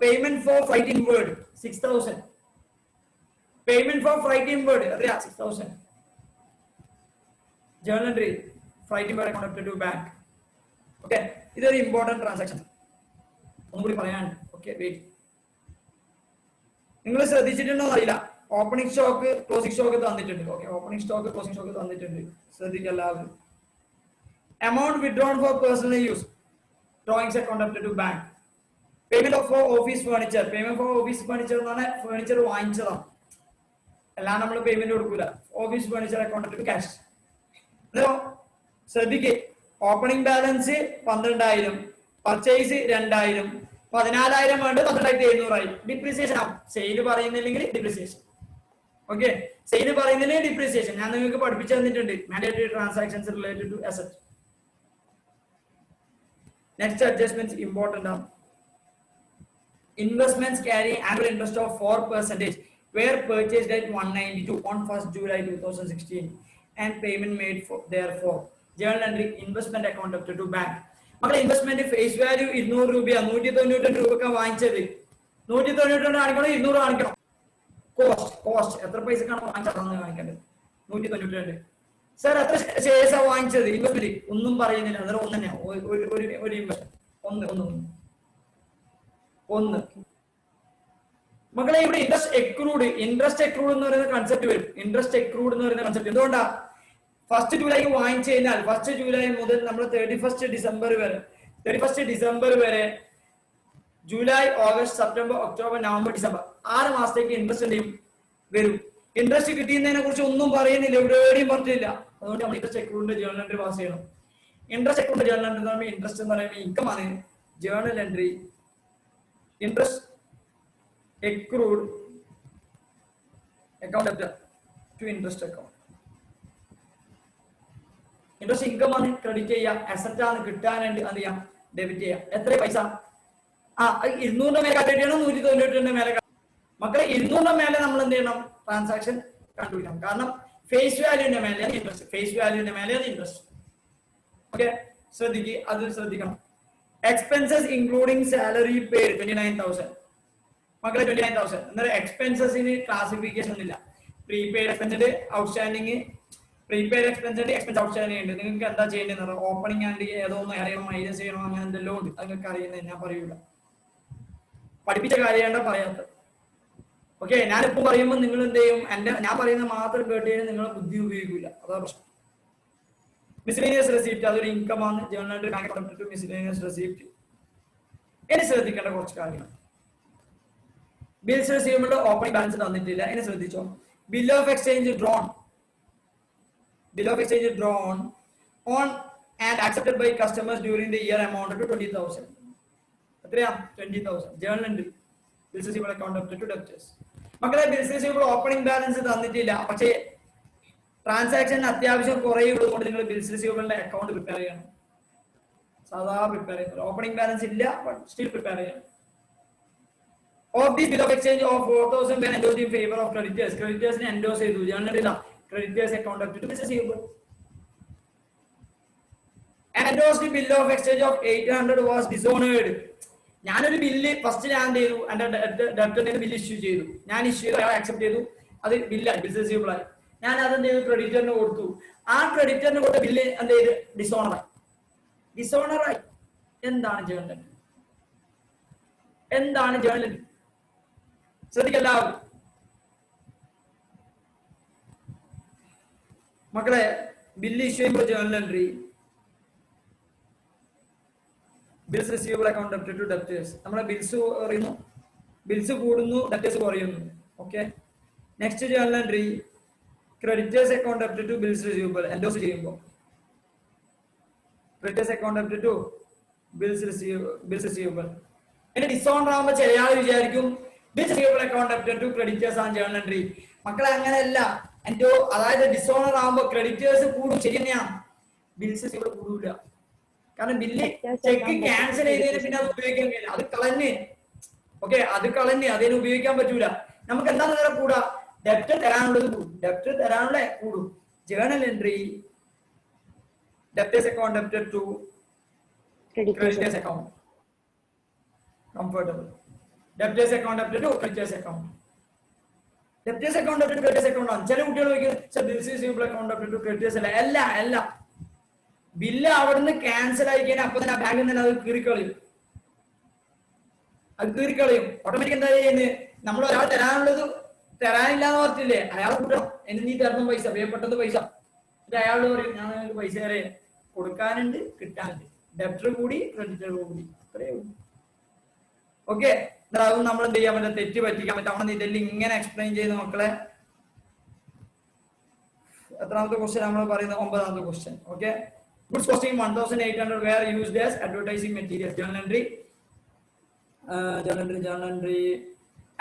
Payment for freight inward 6,000. Payment for freight inward അതെയാ 6,000. Journal entry, freight inward account debit to bank. Okay, ഇതൊരു ഇമ്പോർട്ടന്റ് ട്രാൻസാക്ഷൻ ഒന്നുകൂടി പറയാൻ. Okay, wait. നിങ്ങൾ ശ്രദ്ധിച്ചിട്ടുണ്ടോ അറിയില്ല, ഓപ്പണിംഗ് സ്റ്റോക്ക് ക്ലോസിംഗ് സ്റ്റോക്ക് തന്നിട്ടുണ്ട്. ഓക്കെ, ഓപ്പണിംഗ് സ്റ്റോക്ക് ക്ലോസിംഗ് സ്റ്റോക്ക് തന്നിട്ടുണ്ട്, ശ്രദ്ധിക്കുക എല്ലാവരും. Amount withdrawn for personal use, drawings account debit to bank. Payment for office furniture, payment for office furniture എന്ന് പറഞ്ഞാൽ ഫർണിച്ചർ വാങ്ങിച്ചതാണ്, എല്ലാം നമ്മൾ പേയ്മെന്റ് കൊടുക്കൂല. Office furniture account to cash. ശ്രദ്ധിക്കേ, ഓപ്പണിംഗ് ബാലൻസ് 12,000, പർച്ചേസ് 2,000, 14,000 വേണ്ട 12,700 ഡിപ്രീസിയേഷൻ ആവും. സെയിൽ പറയുന്നില്ലെങ്കിൽ ഡിപ്രീസിയേഷൻ. ഓക്കെ, സെയിൽ പറയുന്നില്ലെങ്കിൽ ഡിപ്രീസിയേഷൻ ഞാൻ നിങ്ങൾക്ക് പഠിപ്പിച്ചു തന്നിട്ടുണ്ട്. Mandatory transactions related to asset. Next adjustment important ആണ്. Investments carry annual interest of 4% were purchased at 192 on 1st July 2016 and payment made for therefore. Journal entry, investment account debit to bank. മക്കളെ, investment face value 200 രൂപയാണ്. 192 രൂപക്ക് വാങ്ങിച്ചത്. 192 കാണിക്കണം, 200 കാണിക്കണം. Cost എത്ര പൈസക്കാണ് വാങ്ങിച്ചതെന്ന് കാണിക്കേണ്ടത്. 192. Sir എത്ര ഷെയർസാ വാങ്ങിച്ചത്? ഇൻവെസ്റ്റ്മെന്റ് ഒന്നും പറയുന്നില്ല. അന്നേരം ഒന്ന് തന്നെയാണ് ഒരു ഇൻവെസ്റ്റ്മെന്റ്. ഒന്ന് മക്കളെ, ഇവിടെ ഇൻട്രസ്റ്റ് എക്രൂഡ് എന്ന് പറയുന്ന കൺസെപ്റ്റ് വരും. ഇൻട്രസ്റ്റ് എക്രൂഡ് എന്ന് പറയുന്ന കൺസെപ്റ്റ് എന്തുകൊണ്ടാ? 1st ജൂലൈക്ക് വാങ്ങിച്ചു കഴിഞ്ഞാൽ 1st ജൂലൈ മുതൽ നമ്മൾ 31st ഡിസംബർ വരെ July, August, September, October, November, December 6 മാസത്തേക്ക് ഇൻട്രസ്റ്റ് വരും. ഇൻട്രസ്റ്റ് കിട്ടിയതിനെ കുറിച്ച് ഒന്നും പറയുന്നില്ല, എവിടെയും പറഞ്ഞില്ല. അതുകൊണ്ട് നമ്മൾ ഇൻട്രസ്റ്റ് എക്രൂഡിന്റെ ജേർണൽ എൻട്രി പാസ് ചെയ്യണം. ഇൻട്രസ്റ്റ് എക്രൂഡിന്റെ ജേർണൽ എൻട്രി എന്ന് പറയുമ്പോൾ ഇൻട്രസ്റ്റ് എന്ന് പറയുമ്പോൾ ഇൻകം ആണ്. Journal entry interest accrued account debtor to interest account. Interest income ആണ്, ക്രെഡിറ്റ് ചെയ്യാം. അസറ്റ് ആണ്, കിട്ടാനുണ്ട്, അത് ചെയ്യാം, ഡെബിറ്റ് ചെയ്യാം. എത്ര പൈസ? 200 മേലെ ക്രെഡിറ്റ് ചെയ്യണം, 198 മേലെ. മക്കളെ, 200 മേലെ നമ്മൾ എന്ത് ചെയ്യണം? ട്രാൻസാക്ഷൻ കണ്ടുപിടിക്കണം. കാരണം ഫേസ് വാല്യൂന്റെ മേലെയാണ് ഇൻട്രസ്റ്റ്. ഓക്കെ, ശ്രദ്ധിക്കുക, അത് ശ്രദ്ധിക്കണം. Expenses including salary paid 29,000. മക്കളെ 29,000 എന്നാൽ എക്സ്പെൻസസിന് ക്ലാസിഫിക്കേഷൻ ഒന്നുമില്ല. Prepaid expense, outstanding, prepaid expense ഉണ്ട്, എക്സ്പെൻസ് ഔട്ട്സ്റ്റാൻഡിങ് ഉണ്ട്. നിങ്ങൾക്ക് എന്താ ചെയ്യേണ്ടത്? ഓപ്പണിംഗ് ആൻഡ് ഏതോ ഒന്ന് അറിയണം, മൈനസ് ചെയ്യണം, അങ്ങനെ എന്തെല്ലാം ഉണ്ട്. അതൊക്കെ അറിയുന്നത് ഞാൻ പറയൂല, പഠിപ്പിച്ച കാര്യമാണ്ട പറയാത്തത്. ഓക്കെ, ഞാനിപ്പോ പറയുമ്പോൾ നിങ്ങൾ എന്ത് ചെയ്യും? ഞാൻ പറയുന്നത് മാത്രം കേട്ട് കഴിഞ്ഞാൽ നിങ്ങൾ ബുദ്ധി ഉപയോഗിക്കില്ല, അതാ പ്രശ്നം. മിസ്ലേനിയസ് റെസിപ്റ്റ് അതൊരു ഇൻകം ആണ്. Journal entry bank account to miscellaneous receipt. ഇനി ശ്രദ്ധിക്കേണ്ട കുറച്ച് കാര്യങ്ങൾ. ബിൽസ് റിസീവബിൾ ഓപ്പണിംഗ് ബാലൻസ് തന്നിട്ടില്ല. ഇനി ശ്രദ്ധിച്ചോ. Bill of exchange drawn on and accepted by customers during the year amount to 20,000. എത്രയാ? 20,000. Journal entry bills receivable account to debtors. മക്കളെ, bills receivable opening balance തന്നിട്ടില്ല, പക്ഷേ ട്രാൻസാക്ഷൻ അത്യാവശ്യം കുറയുള്ളതുകൊണ്ട് നിങ്ങൾ ബിൽസ് റിസീവബിളിന്റെ അക്കൗണ്ട് പ്രിപ്പയർ ചെയ്യണം. സാധാ പ്രിപ്പയർ ചെയ്യുന്നത്. ഓപ്പണിംഗ് ബാലൻസ് ഇല്ല, ബട്ട് സ്റ്റിൽ പ്രിപ്പയർ ചെയ്യണം. Of this bill of exchange of 4,000 were endorsed in favor of creditors. Creditors ne endorse ചെയ്തു. ജേർണൽ ഇല്ല. Creditors account up to business receivable. And endorsed bill of exchange of 800 was dishonored. ഞാനൊരു bill first ഞാൻ എന്ത് ചെയ്തു? എന്റെ ഡെപ്റ്ററിന് bill issue ചെയ്തു. ഞാൻ issue ചെയ്തു, അയാൾ അക്സെപ്റ്റ് ചെയ്തു. അത് ബില്ലായി, ബിൽസ് റിസീവബിൾ ആയി. ഞാൻ അതെന്ത് ചെയ്തു? ക്രെഡിറ്ററിന് കൊടുത്തു. ആ ക്രെഡിറ്ററിന് കൊടുത്ത ബില്ല് എന്ത് ചെയ്ത്? ഡിസോണറായി. എന്താണ് ജേർണൽ? എന്താണ് ജേർണൽ? ശ്രദ്ധിക്കല്ല മക്കളെ. ബില്ല് ഇഷ്യൂ ചെയ്യുമ്പോൾ journal entry, bills receivable account debit to debtors. നമ്മളെ ബിൽസ് കുറയുന്നു, ബിൽസ് കൂടുന്നു, ഡെപ്റ്റേഴ്സ് കുറയുന്നു. Okay, next journal entry creditors account debit to bills receivable. Endorse ചെയ്യുമ്പോൾ creditors account debit to bills receivable. ഇനി dishonour ആകുമ്പോൾ ചില ആൾ വിചാരിക്കും bills receivable account debit to creditors ആണ് ജേർണൽ എൻട്രി. മക്കളെ, അങ്ങനെയല്ല. അതായത് ഡിസോണർ ആകുമ്പോൾ ക്രെഡിറ്റേഴ്സ് കൂടും, ശരി തന്നെയാണ്. ബിൽസ് റിസീവബിൾ കൂടില്ല. കാരണം ബില്ല് ചെക്ക് ക്യാൻസൽ ചെയ്തതിന് പിന്നെ അത് ഉപയോഗിക്കാൻ കഴിയില്ല, അത് കളഞ്ഞ്. ഓക്കെ, അത് കളഞ്ഞ് അതിന് ഉപയോഗിക്കാൻ പറ്റൂല. നമുക്ക് എന്താണെന്ന് നേരം കൂടാ? ഡെപ്റ്റ് തരാനുള്ളത് കൂടും, ഡെപ്റ്റ് തരാനുള്ള കൂടും. Journal entry debtors account debit to creditors account. Comfortable. Debtors account debit to creditors account. Debtors account debit to creditors account ആണ്. ചില കുട്ടികൾ ചോദിക്കും bills receivable account debit to creditors അല്ല. അല്ല, ബില്ല് അവിടുന്ന് ക്യാൻസൽ ആയി കഴിഞ്ഞാൽ അപ്പൊ തന്നെ ബാങ്കിൽ തന്നെ അത് കീറിക്കളയും. ഓട്ടോമാറ്റിക് എന്താ ചെയ്യുന്നത്? നമ്മൾ ഒരാൾ തരാനില്ല എന്ന് പറഞ്ഞില്ലേ, അയാൾ കൂട്ടണം. എന്ന് നീ തരണം പൈസ, വേപ്പെട്ടത് പൈസ. എന്നിട്ട് അയാളോട് പറയും ഞാൻ പൈസ വരെ കൊടുക്കാനുണ്ട്, കിട്ടാനുണ്ട്. ഡെപ്റ്റർ കൂടി ക്രെഡിറ്റർ കൂടി, അത്രയേ ഉള്ളൂ. ഓക്കെ, അതൊന്നും നമ്മൾ എന്ത് ചെയ്യാൻ പറ്റില്ല, തെറ്റ് പറ്റിക്കാൻ പറ്റും. നമ്മൾ ഇതെല്ലാം ഇങ്ങനെ എക്സ്പ്ലെയിൻ ചെയ്ത് മക്കളെ. എത്രാമത്തെ ക്വസ്റ്റ്യൻ നമ്മൾ പറയുന്നത്? 9ാമത്തെ question. Okay, goods costing 1,800 were used as advertising materials. Journal entry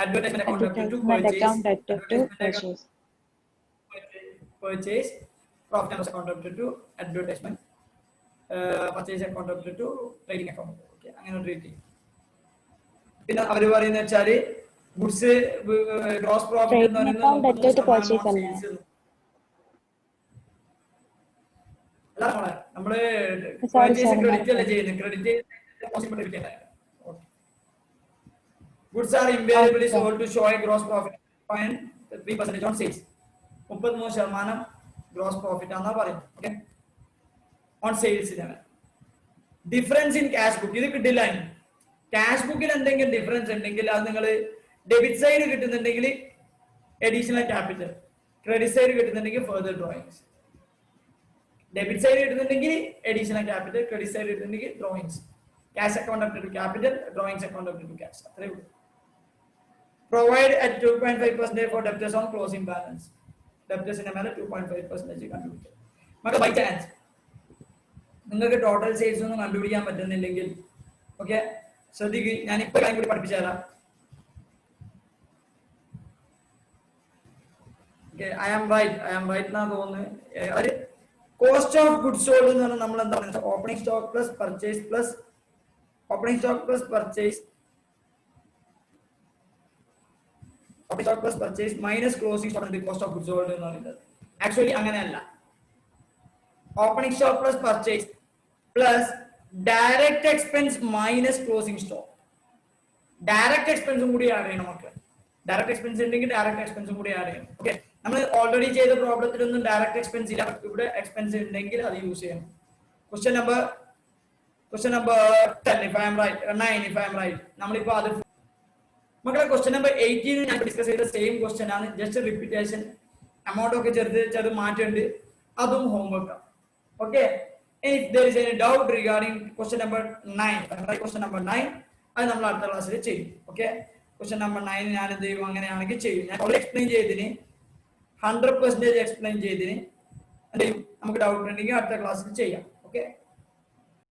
advertisement account to purchase profit and loss account to advertisement, purchase account to trading account. Okay, അങ്ങനെ ട്രീറ്റ് ചെയ്യും. പിന്നെ അവർ പറയുന്ന വെച്ചാല് ഗുഡ്സ് ഗ്രോസ് പ്രോഫിറ്റ് എന്ന് പറയുന്നത് നമ്മള് credit അല്ലേ ചെയ്യുന്നത്. Credit goods are invariably sold to show a gross profit 3% on sales. 33% gross profit ആണെന്നാ പറയുന്നത്. ഓക്കെ, ഓൺ സെയിൽസിനാണ്. ഡിഫറൻസ് ഇൻ ക്യാഷ് ബുക്ക് ഇത് കിട്ടില്ല. ക്യാഷ് ബുക്കിൽ എന്തെങ്കിലും ഡിഫറൻസ് ഉണ്ടെങ്കിൽ അത് നിങ്ങൾ ഡെബിറ്റ് സൈഡ് കിട്ടുന്നുണ്ടെങ്കിൽ അഡീഷണൽ ക്യാപിറ്റൽ, ക്രെഡിറ്റ് സൈഡ് കിട്ടുന്നുണ്ടെങ്കിൽ ഫർദർ ഡ്രോയിങ്സ്. ഡെബിറ്റ് സൈഡ് കിട്ടുന്നുണ്ടെങ്കിൽ അഡീഷണൽ ക്യാപിറ്റൽ, ക്രെഡിറ്റ് സൈഡ് കിട്ടുന്നുണ്ടെങ്കിൽ drawings. Cash account up to capital, drawings account up to cash. അത്രേ ഉള്ളൂ. Provide at 2.5% for debtors on closing balance. Debtors in a manner 2.5% കണ്ടുപിടിക്കുക. നമുക്ക് by chance നിങ്ങൾക്ക് total sales ഒന്നും കണ്ടുപിടിക്കാൻ പറ്റുന്നില്ലെങ്കിൽ ഓക്കെ ശ്രദ്ധിക്കുക, ഞാൻ ഇപ്പൊ കാര്യം കൂടി പഠിപ്പിച്ചു തരാം. ഐ ആം റൈറ്റ് എന്നാ തോന്നുന്നത്. കോസ്റ്റ് ഓഫ് ഗുഡ്സ് സോൾഡ് എന്ന് പറഞ്ഞാൽ നമ്മൾ എന്താ പറയുന്നത്? Opening stock plus purchase minus closing stock cost of goods sold എന്ന് പറയുന്നത്. ആക്ച്വലി അങ്ങനെയല്ല. Opening stock plus purchase plus direct expense minus closing stock. Direct എക്സ്പെൻസും കൂടി ആഡ് ചെയ്യണം നമുക്ക്. ഡയറക്റ്റ് എക്സ്പെൻസ് ഉണ്ടെങ്കിൽ ഡയറക്റ്റ് എക്സ്പെൻസും കൂടി ആഡ് ചെയ്യണം. ഓക്കെ, നമ്മൾ ഓൾറെഡി ചെയ്ത പ്രോബ്ലത്തിലൊന്നും ഡയറക്റ്റ് എക്സ്പെൻസ് ഇല്ല, ഇവിടെ എക്സ്പെൻസ് ഉണ്ടെങ്കിൽ അത് യൂസ് ചെയ്യണം. Question number 10 if I am right, 9 if I am right. നമ്മളിപ്പോ അത് മക്കളെ ക്വസ്റ്റ്യൻ നമ്പർ 18 ഞാൻ ഡിസ്കസ് ചെയ്ത സെയിം ക്വസ്റ്റ്യൻ ആണ്, ജസ്റ്റ് റിപ്പീറ്റേഷൻ, എമൗണ്ട് ഒക്കെ ചെറുത് മാറ്റുണ്ട്, അതും ഹോംവർക്ക് ആണ്. Okay, if there is any doubt regarding question number 9, question number 9 അത് നമ്മൾ അടുത്ത ക്ലാസ്സിൽ ചെയ്യും. ഓക്കെ, ക്വസ്റ്റ്യൻ നമ്പർ 9 ഞാൻ എന്ത് ചെയ്യും, അങ്ങനെയാണെങ്കിൽ ചെയ്യും. ഞാൻ ഓൾറെഡി എക്സ്പ്ലെയിൻ ചെയ്തതിന് 100% എക്സ്പ്ലെയിൻ ചെയ്തതിന് എന്ത് ചെയ്യും, നമുക്ക് ഡൗട്ട് ഉണ്ടെങ്കിൽ അടുത്ത ക്ലാസ്സിൽ ചെയ്യാം. ഓക്കെ.